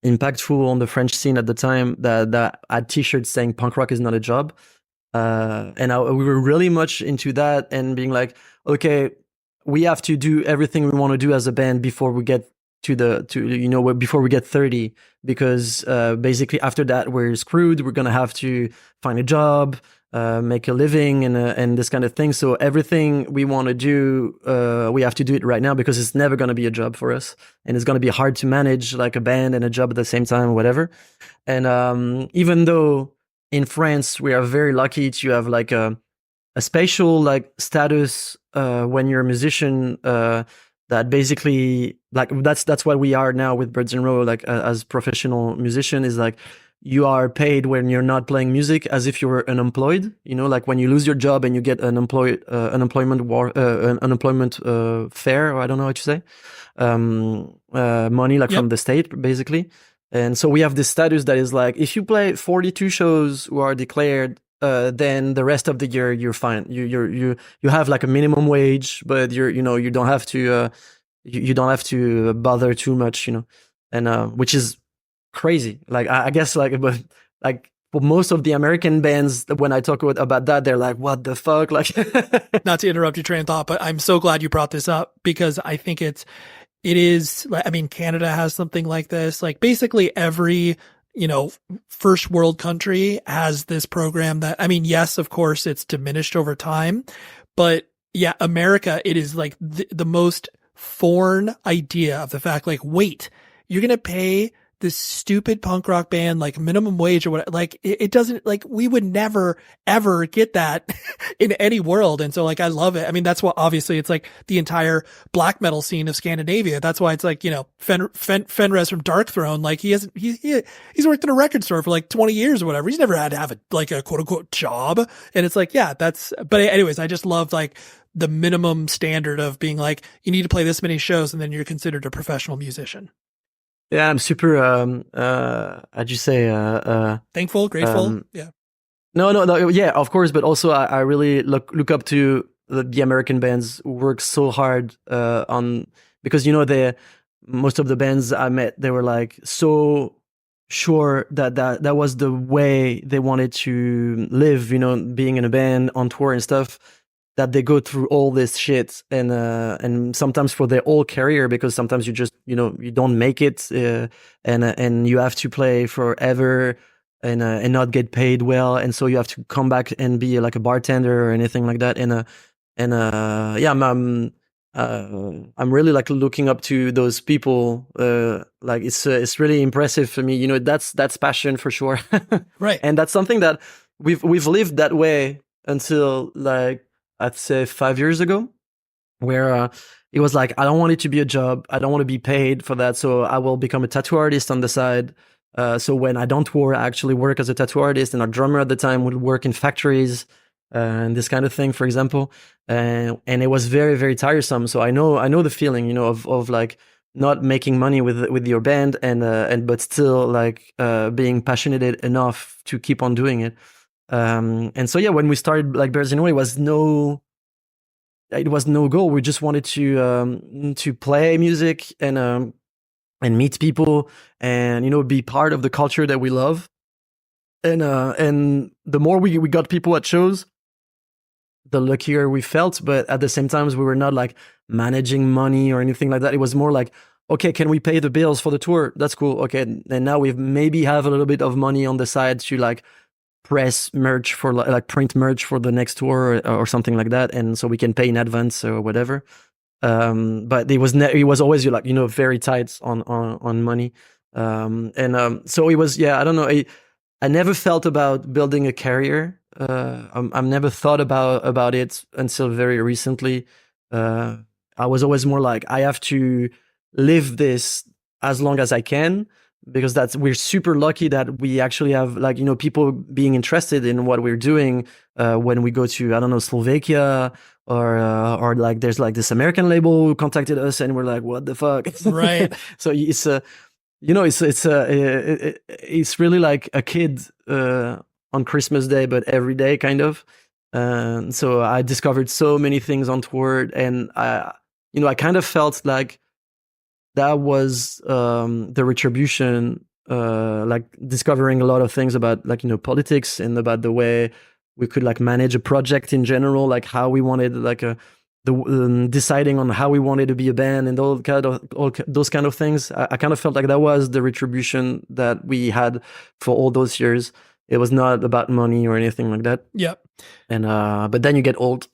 [SPEAKER 5] impactful on the French scene at the time that had t-shirts saying punk rock is not a job. We were really much into that and being like, okay, we have to do everything we want to do as a band before we get before we get 30, because basically after that we're screwed. We're gonna have to find a job, make a living, and this kind of thing. So everything we want to do, we have to do it right now, because it's never gonna be a job for us, and it's gonna be hard to manage like a band and a job at the same time, whatever. And even though in France we are very lucky to have like a special like status when you're a musician, that basically like that's what we are now with Birds in Row, like as professional musician, is like you are paid when you're not playing music as if you were unemployed. Like when you lose your job and you get unemployment fare, or I don't know what you say, money like from the state basically. And so we have this status that is like, if you play 42 shows who are declared, then the rest of the year you're fine. You have like a minimum wage, but you don't have to you don't have to bother too much, and which is crazy. Like I guess but for most of the American bands, when I talk about that, they're like, what the fuck? Like,
[SPEAKER 4] not to interrupt your train of thought, but I'm so glad you brought this up, because I think it is, I mean, Canada has something like this. Like basically every first world country has this program that, I mean, yes, of course it's diminished over time, but yeah, America, it is like the most foreign idea of the fact, like, wait, you're going to pay this stupid punk rock band like minimum wage or what? Like it doesn't, like, we would never ever get that in any world. And so like, I love it. I mean, that's what, obviously it's like the entire black metal scene of Scandinavia. That's why it's like, Fenris from Dark Throne, like he's worked in a record store for like 20 years or whatever. He's never had to have a quote unquote job. And it's like, yeah, but anyways, I just love like the minimum standard of being like, you need to play this many shows and then you're considered a professional musician.
[SPEAKER 5] Yeah, I'm super, how'd you say?
[SPEAKER 4] Thankful, grateful. Yeah.
[SPEAKER 5] No, yeah, of course. But also I really look up to the American bands who work so hard because, most of the bands I met, they were like so sure that was the way they wanted to live, being in a band on tour and stuff, that they go through all this shit and sometimes for their whole career, because sometimes you just, you don't make it and you have to play forever and not get paid well. And so you have to come back and be like a bartender or anything like that. I'm really like looking up to those people. Like it's really impressive for me. That's passion for sure.
[SPEAKER 4] Right.
[SPEAKER 5] And that's something that we've lived that way until like, I'd say 5 years ago, where it was like, I don't want it to be a job. I don't want to be paid for that. So I will become a tattoo artist on the side. So when I don't tour, I actually work as a tattoo artist, and our drummer at the time would work in factories and this kind of thing, for example. And it was very, very tiresome. So I know the feeling, of like not making money with your band but still like being passionate enough to keep on doing it. And so yeah, when we started like Birds in Row, it was no goal. We just wanted to play music and meet people and be part of the culture that we love. And the more we got people at shows, the luckier we felt. But at the same time, we were not like managing money or anything like that. It was more like, okay, can we pay the bills for the tour? That's cool. Okay, and now we maybe have a little bit of money on the side to like press merch for like print merch for the next tour or something like that, and so we can pay in advance or whatever. But it was always like very tight on money. So it was, yeah, I don't know. I never felt about building a career. I've never thought about it until very recently. I was always more like, I have to live this as long as I can, because we're super lucky that we actually have like, people being interested in what we're doing when we go to, I don't know, Slovakia or like there's like this American label who contacted us and we're like, what the fuck?
[SPEAKER 4] Right.
[SPEAKER 5] So it's it's really like a kid on Christmas Day, but every day kind of. So I discovered so many things on tour, and I kind of felt like that was the retribution, like discovering a lot of things about like, politics and about the way we could like manage a project in general, like how we wanted like deciding on how we wanted to be a band and all those kind of things. I kind of felt like that was the retribution that we had for all those years. It was not about money or anything like that.
[SPEAKER 4] Yep.
[SPEAKER 5] And but then you get old.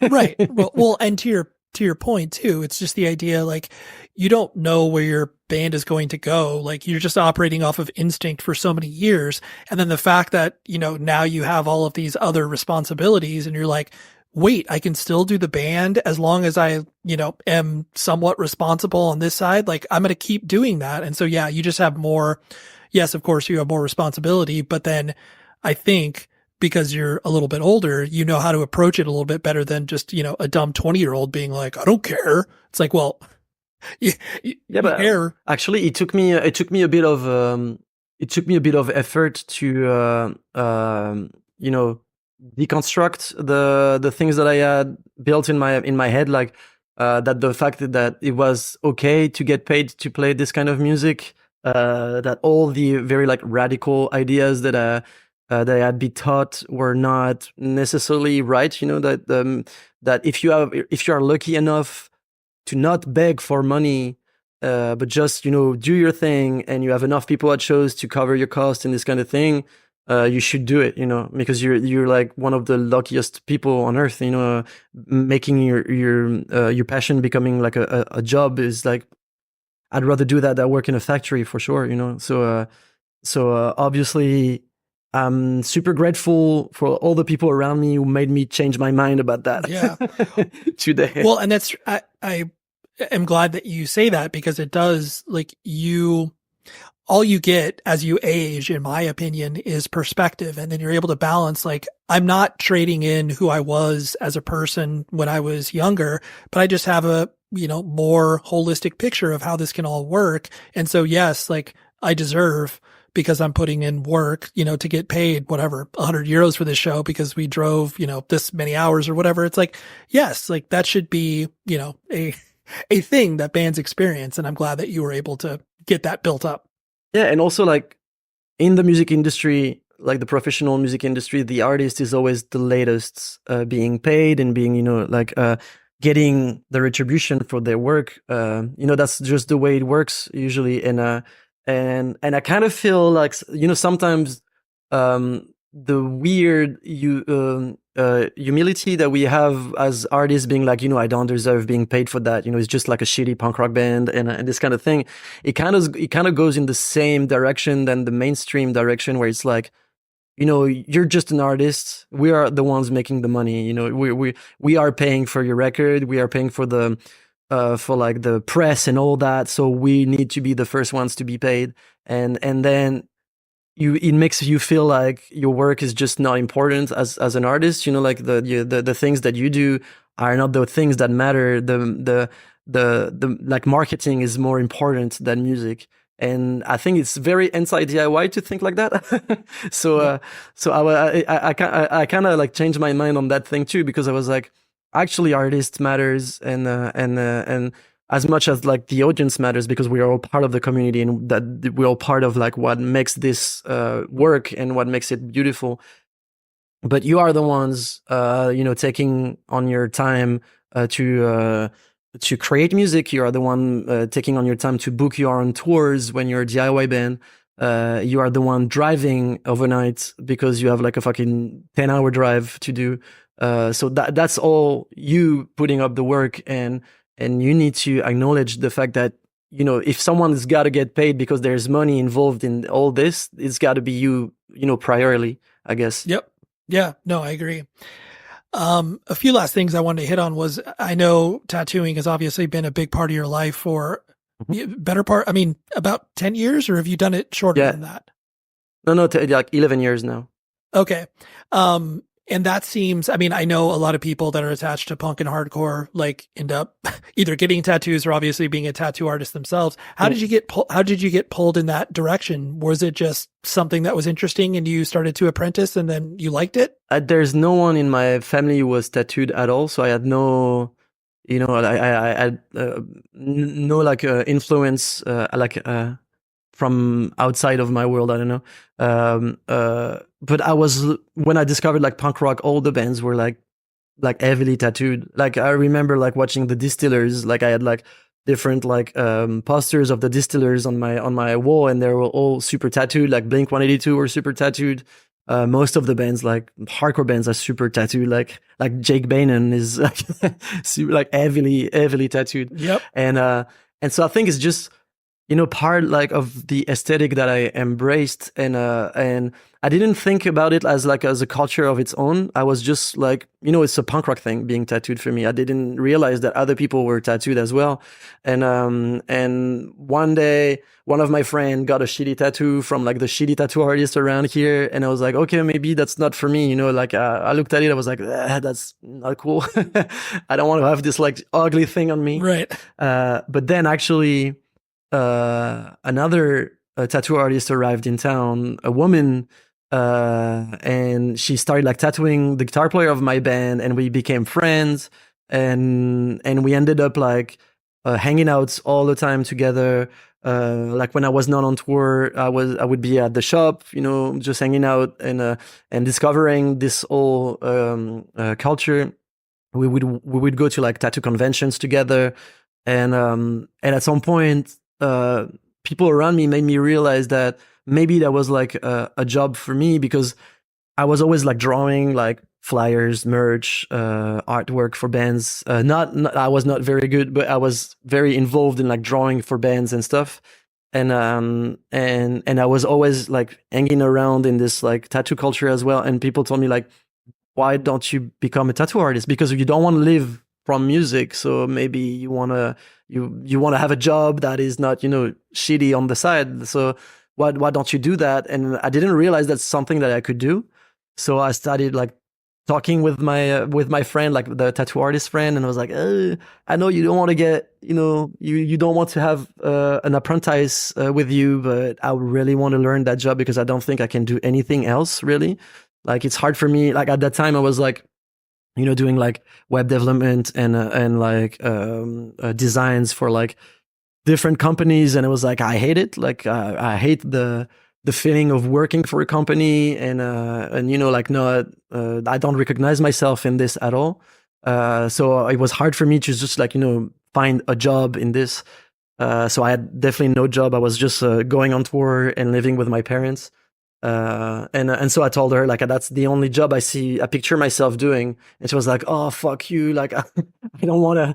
[SPEAKER 4] Right. Well, and to your point too, it's just the idea like you don't know where your band is going to go. Like you're just operating off of instinct for so many years. And then the fact that, now you have all of these other responsibilities and you're like, wait, I can still do the band as long as I, am somewhat responsible on this side. Like I'm going to keep doing that. And so, yeah, you just have more. Yes, of course you have more responsibility, but then I think because you're a little bit older, you know how to approach it a little bit better than just, a dumb 20-year-old being like, I don't care. It's like, well, you
[SPEAKER 5] but
[SPEAKER 4] care.
[SPEAKER 5] Actually it took me a bit of effort to, deconstruct the things that I had built in my head, like that the fact that it was okay to get paid to play this kind of music, that all the very like radical ideas that I had been taught were not necessarily right. That if you are lucky enough to not beg for money, but just do your thing, and you have enough people at shows to cover your cost and this kind of thing, you should do it, because you're like one of the luckiest people on earth. Making your passion becoming like a job is like, I'd rather do that than work in a factory for sure. So obviously I'm super grateful for all the people around me who made me change my mind about that.
[SPEAKER 4] Yeah.
[SPEAKER 5] Today.
[SPEAKER 4] Well, and that's I am glad that you say that, because it does, like, all you get as you age, in my opinion, is perspective. And then you're able to balance, like, I'm not trading in who I was as a person when I was younger, but I just have a, more holistic picture of how this can all work. And so, yes, like, I deserve, because I'm putting in work, to get paid, whatever, 100 euros for this show because we drove, this many hours or whatever. It's like, yes, like that should be, a thing that bands experience. And I'm glad that you were able to get that built up.
[SPEAKER 5] Yeah. And also, like, in the music industry, like the professional music industry, the artist is always the latest being paid and being, getting the retribution for their work. That's just the way it works usually. And I kind of feel like, sometimes the weird humility that we have as artists, being like, I don't deserve being paid for that. It's just like a shitty punk rock band and this kind of thing. It kind of goes in the same direction than the mainstream direction, where it's like, you're just an artist. We are the ones making the money. We are paying for your record. We are paying for for like the press and all that. So we need to be the first ones to be paid. And then it makes you feel like your work is just not important as an artist. Like the things that you do are not the things that matter. The like marketing is more important than music. And I think it's very anti-DIY to think like that. So I kind of like changed my mind on that thing too, because I was like, actually, artist matters, and as much as like the audience matters, because we are all part of the community, and that we're all part of like what makes this work and what makes it beautiful. But you are the ones, taking on your time to create music. You are the one taking on your time to book your own tours when you're a DIY band. You are the one driving overnight because you have like a fucking 10-hour drive to do. So that's all you putting up the work, and you need to acknowledge the fact that, if someone's got to get paid because there's money involved in all this, it's got to be you, priorly, I guess.
[SPEAKER 4] Yep. Yeah, no, I agree. A few last things I wanted to hit on was, I know tattooing has obviously been a big part of your life for about 10 years, or have you done it shorter than that?
[SPEAKER 5] No, like 11 years now.
[SPEAKER 4] Okay. And that seems, I know a lot of people that are attached to punk and hardcore, like, end up either getting tattoos or obviously being a tattoo artist themselves. How did you get pulled in that direction? Was it just something that was interesting and you started to apprentice and then you liked it?
[SPEAKER 5] There's no one in my family who was tattooed at all. So I had no, I had no like influence, from outside of my world. I don't know. But when I discovered like punk rock, all the bands were like heavily tattooed. Like I remember like watching the Distillers, like I had like different like posters of the Distillers on my wall, and they were all super tattooed. Like Blink-182 were super tattooed. Most of the bands, like hardcore bands, are super tattooed. Like Jake Banan is like super, like heavily tattooed.
[SPEAKER 4] Yep.
[SPEAKER 5] And so I think it's just, part like of the aesthetic that I embraced, and I didn't think about it as a culture of its own. I was just like, it's a punk rock thing being tattooed for me. I didn't realize that other people were tattooed as well. And one day, one of my friends got a shitty tattoo from like the shitty tattoo artist around here, and I was like, okay, maybe that's not for me. I looked at it, I was like, that's not cool. I don't want to have this like ugly thing on me.
[SPEAKER 4] Right.
[SPEAKER 5] But then actually, another tattoo artist arrived in town, a woman, and she started like tattooing the guitar player of my band, and we became friends, and we ended up like hanging out all the time together. Like when I was not on tour, I would be at the shop, just hanging out and discovering this whole culture. We would go to like tattoo conventions together, and at some point, people around me made me realize that maybe that was like a job for me, because I was always like drawing like flyers, merch, artwork for bands. I was not very good, but I was very involved in like drawing for bands and stuff. And I was always like hanging around in this like tattoo culture as well. And people told me like, why don't you become a tattoo artist? Because you don't want to live from music, so maybe you want to have a job that is not shitty on the side. So why don't you do that? And I didn't realize that's something that I could do. So I started like talking with my friend, like the tattoo artist friend, and I was like, I know you don't want to get you don't want to have an apprentice with you, but I really want to learn that job because I don't think I can do anything else really. Like it's hard for me. Like at that time I was like, doing like web development and like designs for like different companies, and it was like I hate it. Like I hate the feeling of working for a company, and like no, I don't recognize myself in this at all. So it was hard for me to just like find a job in this. So I had definitely no job. I was just going on tour and living with my parents. And so I told her like that's the only job I picture myself doing, and she was like, oh fuck you, like I don't want to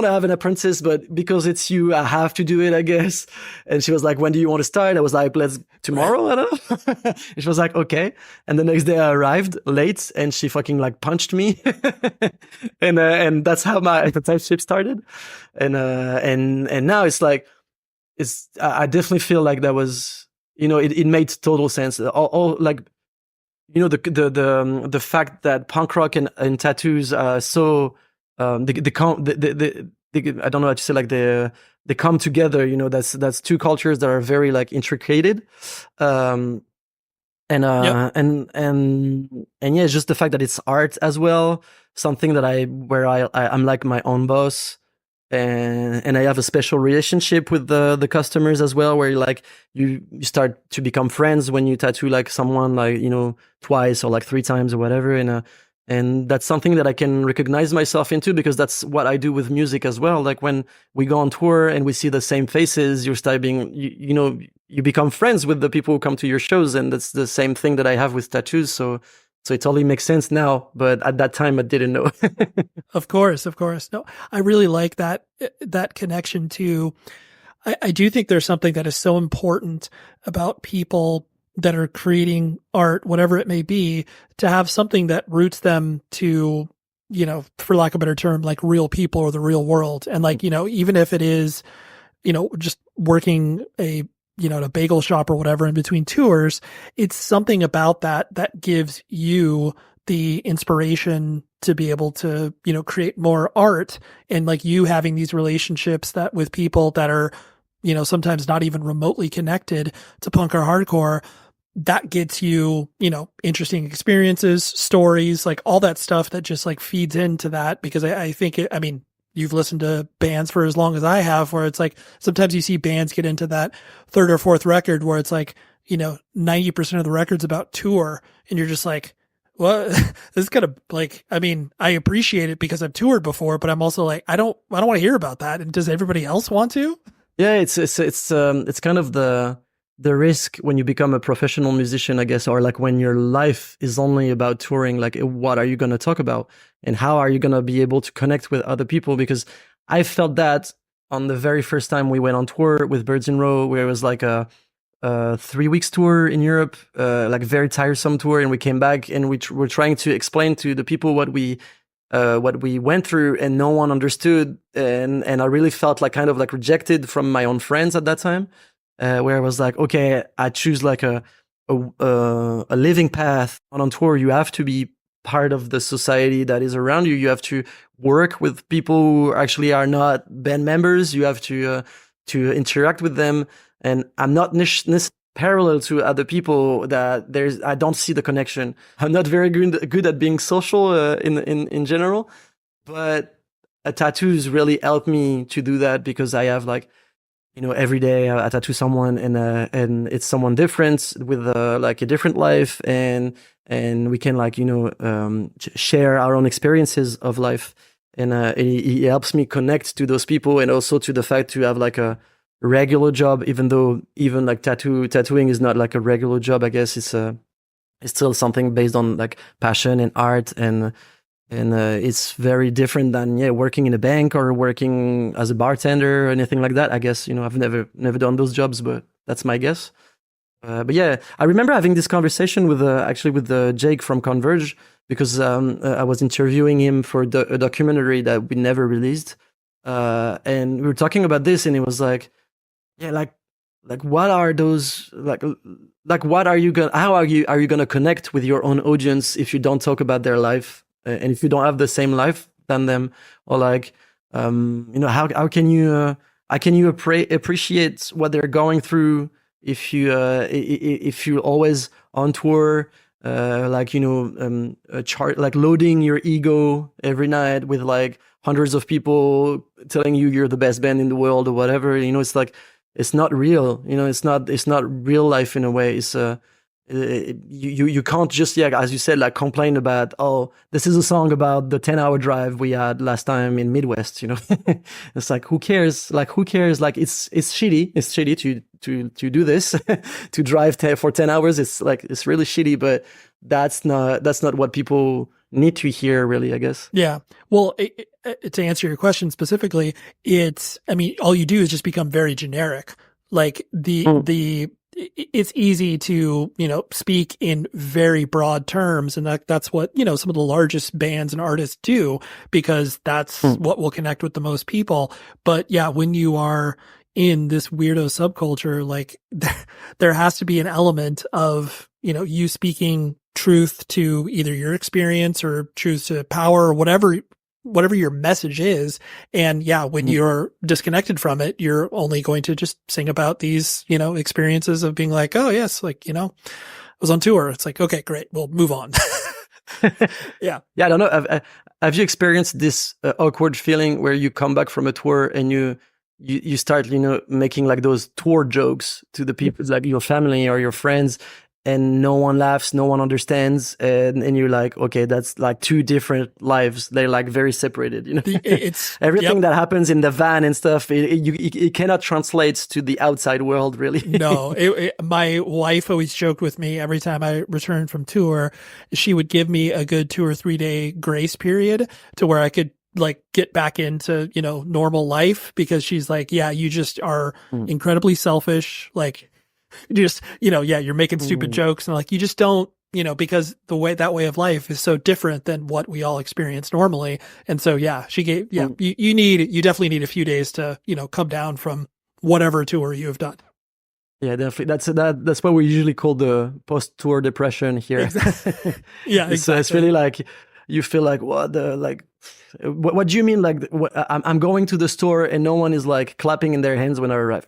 [SPEAKER 5] have an apprentice, but because it's you I have to do it, I guess. And she was like, when do you want to start? I was like, let's tomorrow. I don't know. And she was like, okay. And the next day I arrived late, and she fucking like punched me. and that's how my apprenticeship started. And now it's like I definitely feel like that was, it made total sense. All like, the fact that punk rock and tattoos are so I don't know how to say, like they come together. That's two cultures that are very like intricated. And yeah, it's just the fact that it's art as well. Something that I'm like my own boss. And I have a special relationship with the customers as well, where like you start to become friends when you tattoo like someone like twice or like 3 times or whatever, and that's something that I can recognize myself into, because that's what I do with music as well. Like when we go on tour and we see the same faces, you start being you become friends with the people who come to your shows, and that's the same thing that I have with tattoos. So it totally makes sense now, but at that time I didn't know.
[SPEAKER 4] Of course. No, I really like that connection to, I do think there's something that is so important about people that are creating art, whatever it may be, to have something that roots them to, you know, for lack of a better term, like real people or the real world. And like, you know, even if it is, you know, just working a, you know, at a bagel shop or whatever in between tours, it's something about that gives you the inspiration to be able to, you know, create more art, and like you having these relationships that with people that are, you know, sometimes not even remotely connected to punk or hardcore, that gets you, you know, interesting experiences, stories, like all that stuff that just like feeds into that. Because I think I mean, you've listened to bands for as long as I have, where it's like, sometimes you see bands get into that third or fourth record where it's like, you know, 90% of the record's about tour. And you're just like, well, this is kind of like, I mean, I appreciate it because I've toured before, but I'm also like, I don't want to hear about that. And does everybody else want to? Yeah,
[SPEAKER 5] it's kind of the risk when you become a professional musician, I guess, or like when your life is only about touring. Like, what are you going to talk about, and how are you going to be able to connect with other people? Because I felt that on the very first time we went on tour with Birds in Row, where it was like a 3 weeks tour in Europe, like very tiresome tour, and we came back and we were trying to explain to the people what we went through, and no one understood, and I really felt like kind of like rejected from my own friends at that time, where I was like, okay, I choose like a living path. On tour, you have to be part of the society that is around you. You have to work with people who actually are not band members. You have to interact with them, and I'm not parallel to other people that I don't see the connection. I'm not very good at being social in general, but tattoos really helped me to do that, because I have like, you know, every day I tattoo someone, and it's someone different with like a different life, and we can like, you know, share our own experiences of life, and it helps me connect to those people, and also to the fact to have like a regular job, even though even like tattooing is not like a regular job. I guess it's still something based on like passion and art, and it's very different than working in a bank or working as a bartender or anything like that. I guess, you know, I've never done those jobs, but that's my guess. But yeah, I remember having this conversation with Jake from Converge, because I was interviewing him for a documentary that we never released, and we were talking about this, and it was like, yeah, like what are those like what are you gonna how are you gonna connect with your own audience if you don't talk about their life, and if you don't have the same life than them, or like you know, how can you appreciate what they're going through if you're always on tour, like, you know, like loading your ego every night with like hundreds of people telling you you're the best band in the world or whatever. You know, it's like, it's not real. You know, it's not real life in a way. It's you can't just, as you said, like complain about, oh, this is a song about the 10-hour drive we had last time in Midwest, you know. It's like, who cares? Like, it's shitty. It's shitty to do this, to drive for 10 hours. It's like, it's really shitty, but that's not what people need to hear, really, I guess. Yeah. Well, to answer your question specifically, I mean, all you do is just become very generic. Like it's easy to, you know, speak in very broad terms, and that's what, you know, some of the largest bands and artists do, because that's what will connect with the most people. But yeah, when you are in this weirdo subculture, like there has to be an element of, you know, you speaking truth to either your experience or truth to power, or whatever your message is. And yeah, when you're disconnected from it, you're only going to just sing about these, you know, experiences of being like, oh yes, like, you know, I was on tour. It's like, okay, great, we'll move on. Yeah. Yeah. I don't know. Have you experienced this awkward feeling where you come back from a tour and you start, you know, making like those tour jokes to the people, like your family or your friends, and no one laughs, no one understands, and you're like, okay, that's like two different lives. They're like very separated, you know. It's everything that happens in the van and stuff. It cannot translate to the outside world, really. No, my wife always joked with me every time I returned from tour. She would give me a good 2 or 3 day grace period to where I could like get back into, you know, normal life, because she's like, yeah, you just are incredibly selfish. Like,
[SPEAKER 4] just, you're making stupid jokes and like, you just don't, because that way of life is so different than what we all experience normally. And so, she gave, you definitely need a few days to, come down from whatever tour you have done.
[SPEAKER 5] Yeah, definitely. That's what we usually call the post-tour depression here.
[SPEAKER 4] Exactly. Yeah, exactly.
[SPEAKER 5] It's really like, you feel like, what do you mean? Like, I'm going to the store and no one is like clapping in their hands when I arrive.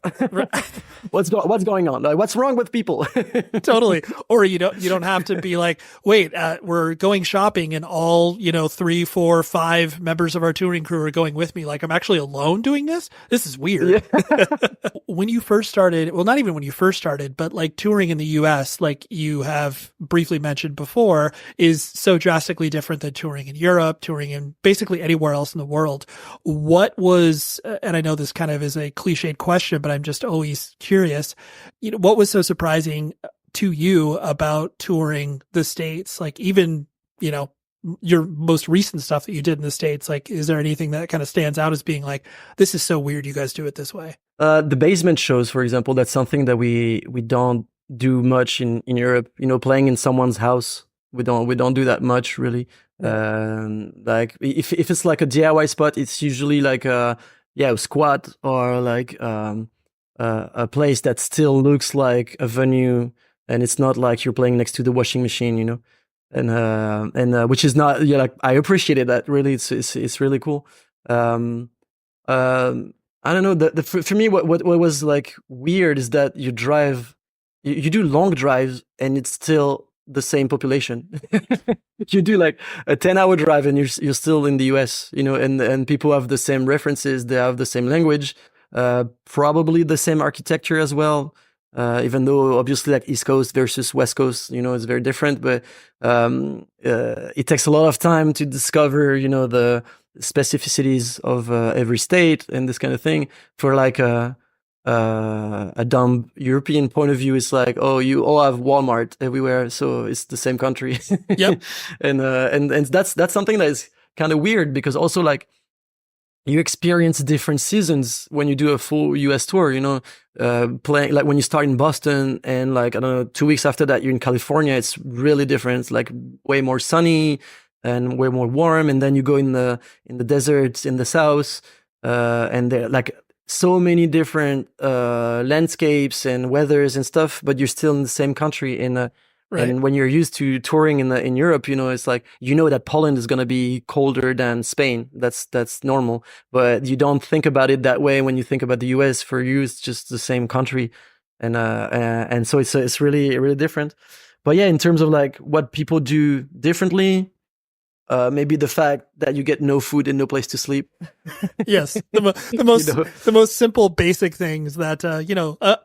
[SPEAKER 5] What's going on? Like, what's wrong with people?
[SPEAKER 4] Totally. Or you don't have to be like, wait, we're going shopping and all 3, 4, 5 members of our touring crew are going with me. Like, I'm actually alone doing this. This is weird. Yeah. When you first started, well, not even when you first started, but like touring in the US, like you have briefly mentioned before, is so drastically different than touring in Europe, touring in basically anywhere else in the world. What was, and I know this kind of is a cliched question, but I'm just always curious, what was so surprising to you about touring the States? Like even, your most recent stuff that you did in the States, like, is there anything that kind of stands out as being like, this is so weird you guys do it this way?
[SPEAKER 5] The basement shows, for example, that's something that we don't do much in Europe, playing in someone's house. We don't do that much really. Like if it's like a DIY spot, it's usually like a squat or like a place that still looks like a venue, and it's not like you're playing next to the washing machine, and which is not, like, I appreciated that really. It's really cool. I don't know. For me, what was like weird is that you do long drives and it's still the same population. You do like a 10-hour drive and you're still in the US, and people have the same references, they have the same language, probably the same architecture as well. Even though obviously like East Coast versus West Coast, it's very different, but it takes a lot of time to discover, the specificities of every state and this kind of thing. For like a dumb European point of view, it's like, oh, you all have Walmart everywhere, so it's the same country.
[SPEAKER 4] Yep.
[SPEAKER 5] and that's something that is kind of weird, because also like you experience different seasons when you do a full US tour, playing like when you start in Boston and like, I don't know, 2 weeks after that you're in California, it's really different. It's like way more sunny and way more warm, and then you go in the deserts in the south, and there like so many different landscapes and weathers and stuff, but you're still in the same country.
[SPEAKER 4] Right.
[SPEAKER 5] And when you're used to touring in Europe, it's like, that Poland is going to be colder than Spain. That's normal, but you don't think about it that way when you think about the US. For you, it's just the same country, and so it's really, really different. But yeah, in terms of like what people do differently, maybe the fact that you get no food and no place to sleep.
[SPEAKER 4] Yes, the most simple, basic things that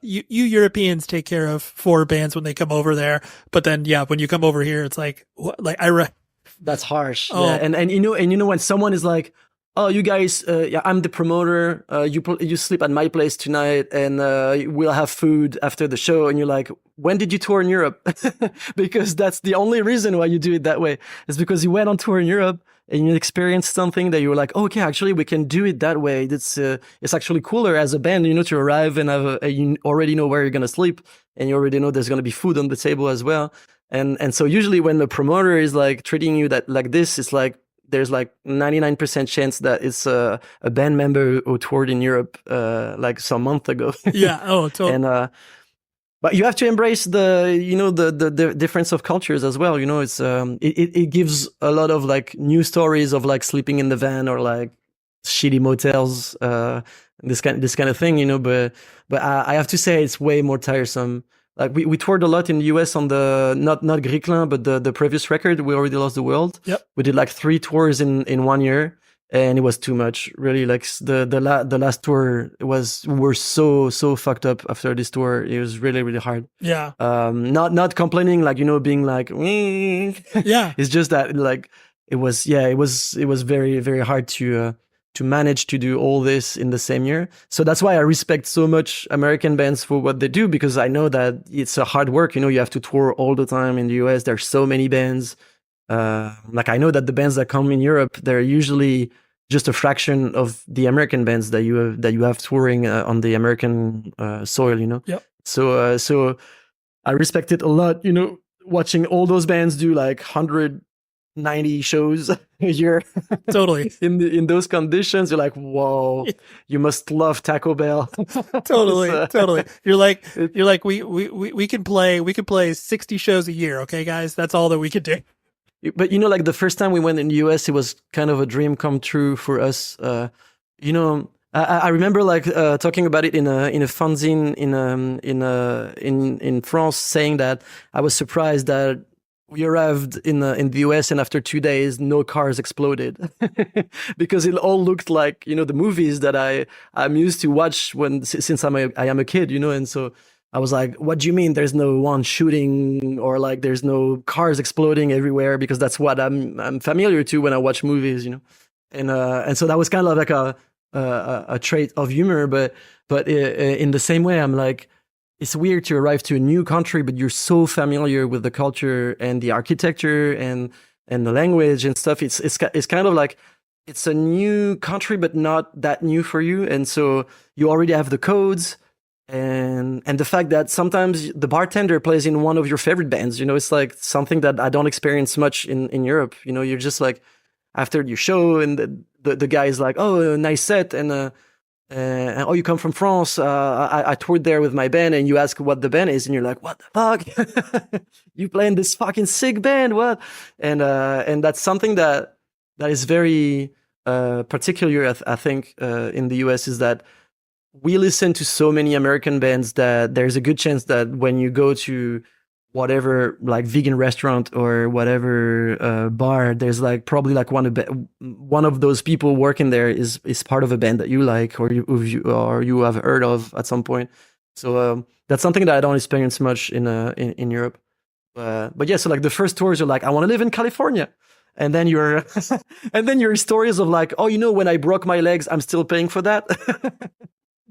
[SPEAKER 4] you Europeans take care of for bands when they come over there, but then when you come over here, it's like
[SPEAKER 5] that's harsh.
[SPEAKER 4] Oh.
[SPEAKER 5] Yeah. And when someone is like, oh, you guys, I'm the promoter. You sleep at my place tonight, and we'll have food after the show. And you're like, when did you tour in Europe? Because that's the only reason why you do it that way. It's because you went on tour in Europe and you experienced something that you were like, oh, okay, actually we can do it that way. It's actually cooler as a band, to arrive and you already know where you're gonna sleep, and you already know there's gonna be food on the table as well. And so usually when the promoter is like treating you like this, it's like, there's like 99% chance that it's a band member who toured in Europe like some month ago.
[SPEAKER 4] Yeah. Oh, totally.
[SPEAKER 5] And but you have to embrace the difference of cultures as well. It's it gives a lot of like new stories of like sleeping in the van or like shitty motels, this kind of thing. But I have to say it's way more tiresome. Like we toured a lot in the US on the not Griquelin, but the previous record, We Already Lost the World.
[SPEAKER 4] Yep. We
[SPEAKER 5] did like 3 tours in 1 year, and it was too much. Really, like the last tour we're so fucked up after this tour. It was really, really hard.
[SPEAKER 4] Yeah.
[SPEAKER 5] Not complaining, like being like
[SPEAKER 4] yeah.
[SPEAKER 5] It's just that like it was very, very hard to manage to do all this in the same year. So that's why I respect so much American bands for what they do, because I know that it's a hard work. You have to tour all the time in the US. There's so many bands. Like I know that the bands that come in Europe, they're usually just a fraction of the American bands that you have touring on the American soil.
[SPEAKER 4] Yep.
[SPEAKER 5] So I respect it a lot. You know, watching all those bands do like 190 shows a year.
[SPEAKER 4] Totally.
[SPEAKER 5] In those conditions, you're like, whoa, you must love Taco Bell.
[SPEAKER 4] Totally. You're like we can play 60 shows a year, okay, guys? That's all that we could do.
[SPEAKER 5] But you know, like the first time we went in the US, it was kind of a dream come true for us. You know, I remember like talking about it in a fanzine in France, saying that I was surprised that we arrived in the US and after 2 days, no cars exploded because it all looked like, you know, the movies that I'm used to watch since I am a kid, you know, and so I was like, what do you mean there's no one shooting or like there's no cars exploding everywhere? Because that's what I'm familiar to when I watch movies, you know, and so that was kind of like a trait of humor, but in the same way, I'm like, it's weird to arrive to a new country, but you're so familiar with the culture and the architecture and the language and stuff. It's kind of like it's a new country, but not that new for you, and so you already have the codes. And the fact that sometimes the bartender plays in one of your favorite bands, you know, it's like something that I don't experience much in Europe. You know, you're just like after your show and the guy is like, oh, nice set. And oh, you come from France. I toured there with my band, and you ask what the band is, and you're like, what the fuck? You play in this fucking sick band, what? And that's something that is very particular, I think, in the US, is that we listen to so many American bands that there's a good chance that when you go to whatever like vegan restaurant or whatever bar, there's like probably like one of those people working there is part of a band that you like or you have heard of at some point. So that's something that I don't experience much in Europe. But yeah, so like the first tours are like, I want to live in California. And then your stories of like, oh, you know, when I broke my legs, I'm still paying for that.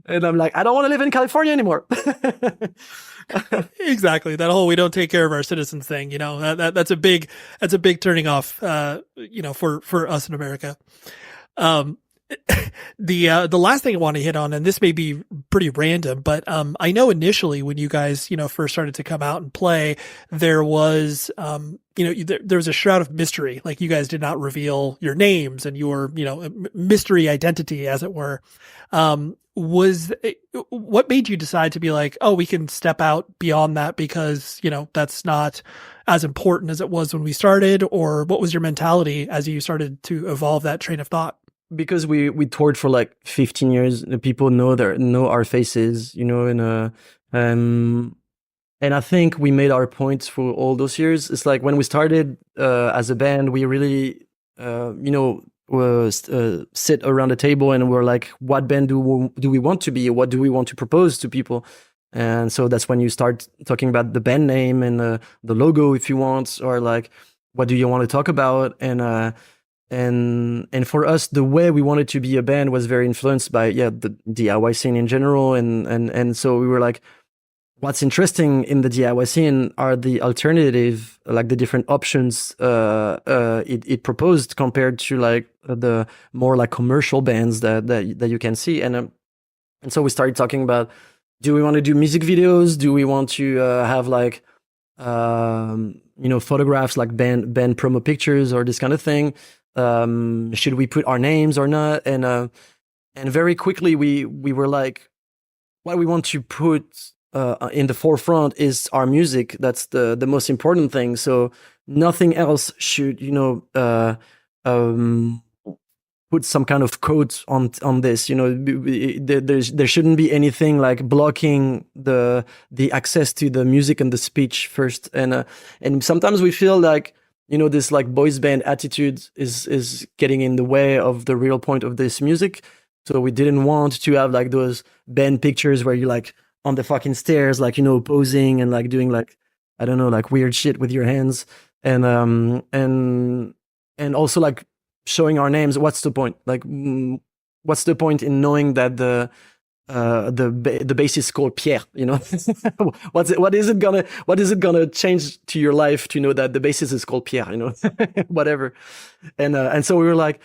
[SPEAKER 5] And I'm like, I don't want to live in California anymore.
[SPEAKER 4] Exactly. That whole we don't take care of our citizens thing, you know, that's a big turning off, you know, for us in America. The last thing I want to hit on, and this may be pretty random, but I know initially when you guys, you know, first started to come out and play, there was, you know, there was a shroud of mystery. Like you guys did not reveal your names and your, you know, mystery identity, as it were. What made you decide to be like, oh, we can step out beyond that because, you know, that's not as important as it was when we started? Or what was your mentality as you started to evolve that train of thought?
[SPEAKER 5] Because we toured for like 15 years, people know our faces, you know, and I think we made our points for all those years. It's like when we started as a band, we really, you know, sit around a table and we're like, what band do we want to be? What do we want to propose to people? And so that's when you start talking about the band name and the logo, if you want, or like, what do you want to talk about? And for us, the way we wanted to be a band was very influenced by the DIY scene in general, and so we were like, what's interesting in the DIY scene are the alternative, like the different options it proposed compared to like the more like commercial bands that you can see, and so we started talking about, do we want to do music videos? Do we want to have like you know, photographs, like band promo pictures or this kind of thing? Should we put our names or not? And very quickly we were like, what we want to put in the forefront is our music. That's the most important thing. So nothing else should, you know, put some kind of code on this. You know, there shouldn't be anything like blocking the access to the music and the speech first. And sometimes we feel like, you know, this like boys band attitude is getting in the way of the real point of this music. So we didn't want to have like those band pictures where you're like on the fucking stairs, like, you know, posing and like doing like, I don't know, like weird shit with your hands. And also like showing our names. What's the point? Like, what's the point in knowing that the bassist is called Pierre, you know? What is it gonna change to your life to know that the bassist is called Pierre, you know? Whatever. And so we were like,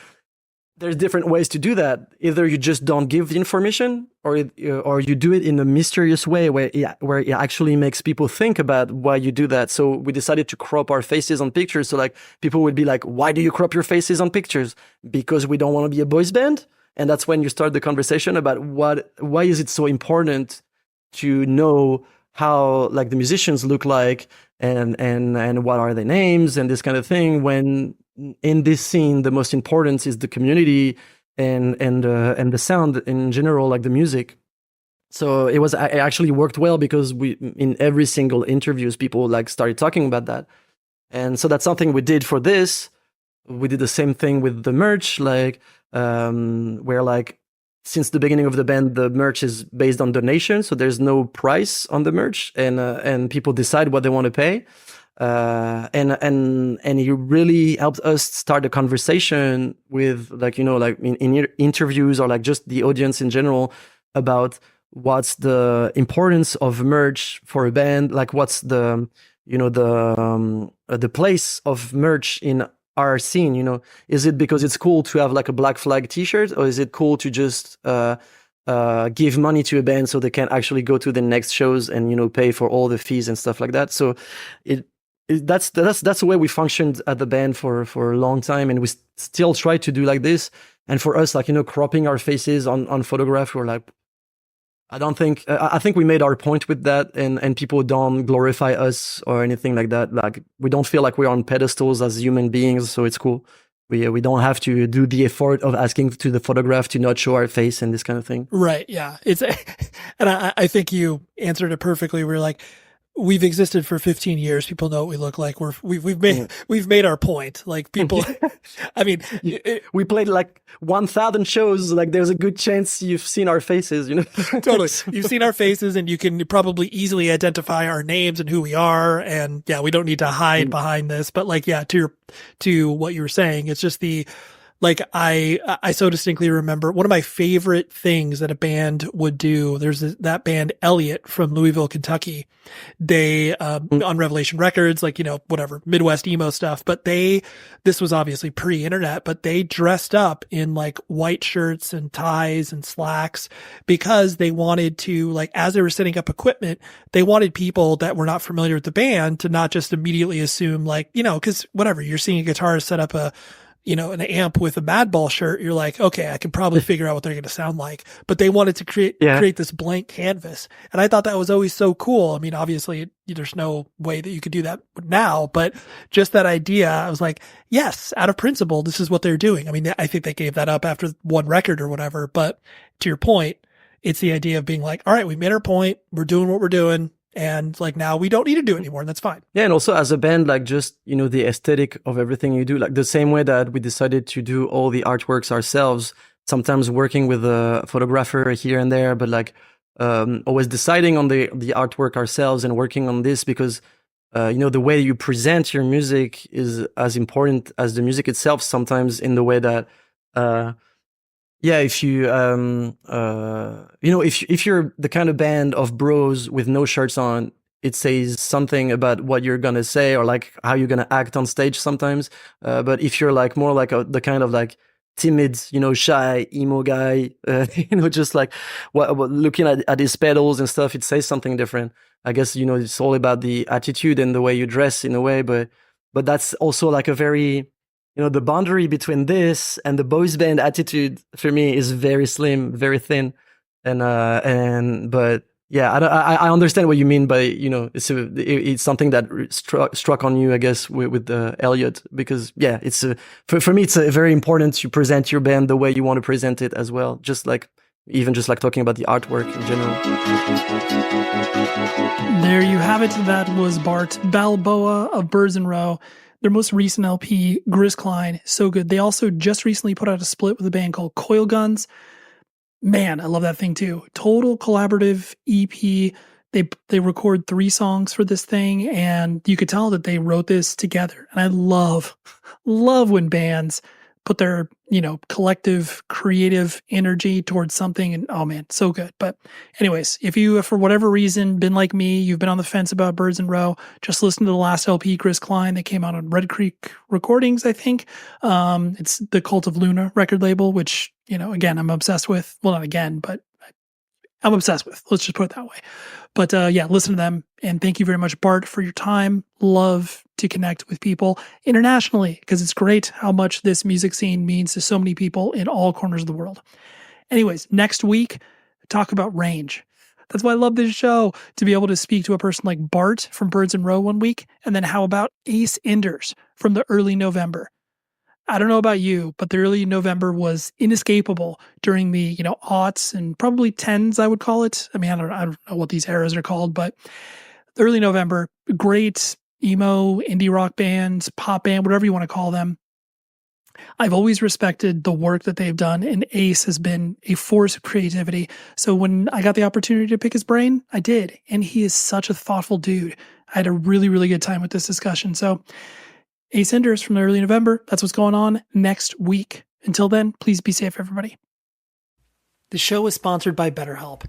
[SPEAKER 5] there's different ways to do that. Either you just don't give the information, or you do it in a mysterious way where it actually makes people think about why you do that. So we decided to crop our faces on pictures. So like people would be like, why do you crop your faces on pictures? Because we don't want to be a boys band. And that's when you start the conversation about why is it so important to know how like the musicians look like and what are their names and this kind of thing, when in this scene the most important is the community and the sound in general, like the music. So it actually worked well, because we, in every single interviews, people like started talking about that. And so that's something we did for this. We did the same thing with the merch, like where like since the beginning of the band, the merch is based on donation, so there's no price on the merch, and people decide what they want to pay. And it really helped us start a conversation with, like, you know, like in interviews or like just the audience in general, about what's the importance of merch for a band, like what's the, you know, the place of merch in our scene. You know, is it because it's cool to have like a Black Flag t-shirt, or is it cool to just give money to a band so they can actually go to the next shows and, you know, pay for all the fees and stuff like that? So that's the way we functioned at the band for a long time, and we still try to do like this. And for us, like, you know, cropping our faces on photograph, we're like, I think we made our point with that, and people don't glorify us or anything like that. Like, we don't feel like we're on pedestals as human beings, so it's cool. We don't have to do the effort of asking to the photograph to not show our face and this kind of thing.
[SPEAKER 4] Right. Yeah. And I think you answered it perfectly. We're like, we've existed for 15 years. People know what we look like. We've made our point. Like, people, I mean,
[SPEAKER 5] we played like 1,000 shows. Like, there's a good chance you've seen our faces, you know?
[SPEAKER 4] Totally. You've seen our faces, and you can probably easily identify our names and who we are. And yeah, we don't need to hide behind this, but like, yeah, to what you were saying, it's just like, I so distinctly remember one of my favorite things that a band would do. There's that band Elliott from Louisville, Kentucky. They, on Revelation Records, like, you know, whatever, Midwest emo stuff, but this was obviously pre-internet, but they dressed up in like white shirts and ties and slacks, because they wanted to, like, as they were setting up equipment, they wanted people that were not familiar with the band to not just immediately assume, like, you know, cause whatever, you're seeing a guitarist set up an amp with a Madball shirt, you're like, okay, I can probably figure out what they're going to sound like. But they wanted to create this blank canvas. And I thought that was always so cool. I mean, obviously there's no way that you could do that now, but just that idea, I was like, yes, out of principle, this is what they're doing. I mean, I think they gave that up after one record or whatever, but to your point, it's the idea of being like, all right, we made our point. We're doing what we're doing. And like, now we don't need to do it anymore, and that's fine. Yeah.
[SPEAKER 5] And also as a band, like, just, you know, the aesthetic of everything you do, like the same way that we decided to do all the artworks ourselves, sometimes working with a photographer here and there, but like always deciding on the artwork ourselves and working on this, because you know, the way you present your music is as important as the music itself, sometimes, in the way that if you, you know, if you're the kind of band of bros with no shirts on, it says something about what you're gonna say or like how you're gonna act on stage sometimes. But if you're like more like the kind of like timid, you know, shy emo guy, you know, just like looking at his pedals and stuff, it says something different. I guess, you know, it's all about the attitude and the way you dress in a way, but that's also like a very, you know, the boundary between this and the boys band attitude for me is very slim, very thin, but yeah, I understand what you mean by, you know, it's something that struck on you, I guess, with the Elliott, because yeah, it's for me, it's very important to present your band the way you want to present it as well, just like talking about the artwork in general.
[SPEAKER 4] There you have it. That was Bart Balboa of Birds and Row. Their most recent LP, Griskline, so good. They also just recently put out a split with a band called Coil Guns. Man, I love that thing too. Total collaborative EP. They record 3 songs for this thing, and you could tell that they wrote this together. And I love when bands put their, collective creative energy towards something. And oh man, so good. But anyways, if you, for whatever reason, been like me, you've been on the fence about Birds in Row, just listen to the last LP, Chris Klein, that came out on Red Creek Recordings, I think. It's the Cult of Luna record label, which, again, I'm obsessed with. Well, not again, but I'm obsessed with. Let's just put it that way. But yeah, listen to them. And thank you very much, Bart, for your time. Love to connect with people internationally, because it's great how much this music scene means to so many people in all corners of the world. Anyways, next week, talk about range. That's why I love this show, to be able to speak to a person like Bart from Birds in Row one week. And then how about Ace Enders from the early November? I don't know about you, but the early November was inescapable during the, aughts and probably tens, I would call it. I mean, I don't know what these eras are called, but the early November, great emo, indie rock bands, pop band, whatever you want to call them. I've always respected the work that they've done, and Ace has been a force of creativity. So when I got the opportunity to pick his brain, I did. And he is such a thoughtful dude. I had a really, really good time with this discussion. So Ace Enders from the early November. That's what's going on next week. Until then, please be safe, everybody. The show is sponsored by BetterHelp.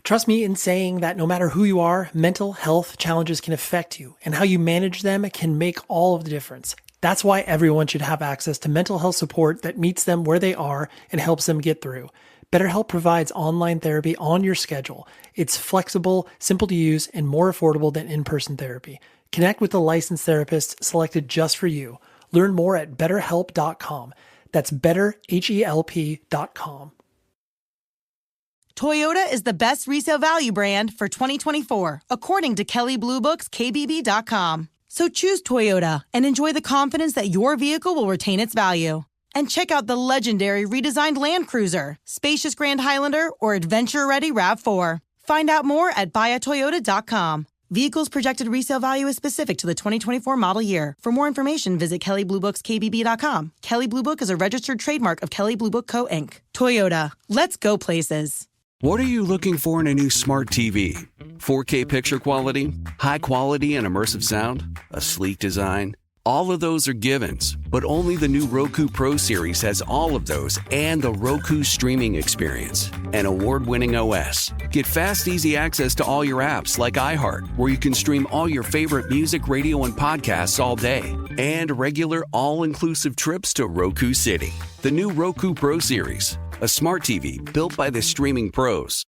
[SPEAKER 4] Trust me in saying that no matter who you are, mental health challenges can affect you, and how you manage them can make all of the difference. That's why everyone should have access to mental health support that meets them where they are and helps them get through. BetterHelp provides online therapy on your schedule. It's flexible, simple to use, and more affordable than in-person therapy. Connect with a licensed therapist selected just for you. Learn more at betterhelp.com. That's betterhelp.com.
[SPEAKER 7] Toyota is the best resale value brand for 2024, according to Kelley Blue Book's KBB.com. So choose Toyota and enjoy the confidence that your vehicle will retain its value. And check out the legendary redesigned Land Cruiser, spacious Grand Highlander, or adventure-ready RAV4. Find out more at buyatoyota.com. Vehicles projected resale value is specific to the 2024 model year. For more information, visit Kelley Blue Book's KBB.com. Kelley Blue Book is a registered trademark of Kelley Blue Book Co., Inc. Toyota. Let's go places.
[SPEAKER 8] What are you looking for in a new smart TV? 4K picture quality? High quality and immersive sound? A sleek design? All of those are givens, but only the new Roku Pro Series has all of those and the Roku streaming experience, an award-winning OS. Get fast, easy access to all your apps like iHeart, where you can stream all your favorite music, radio, and podcasts all day, and regular all-inclusive trips to Roku City. The new Roku Pro Series, a smart TV built by the streaming pros.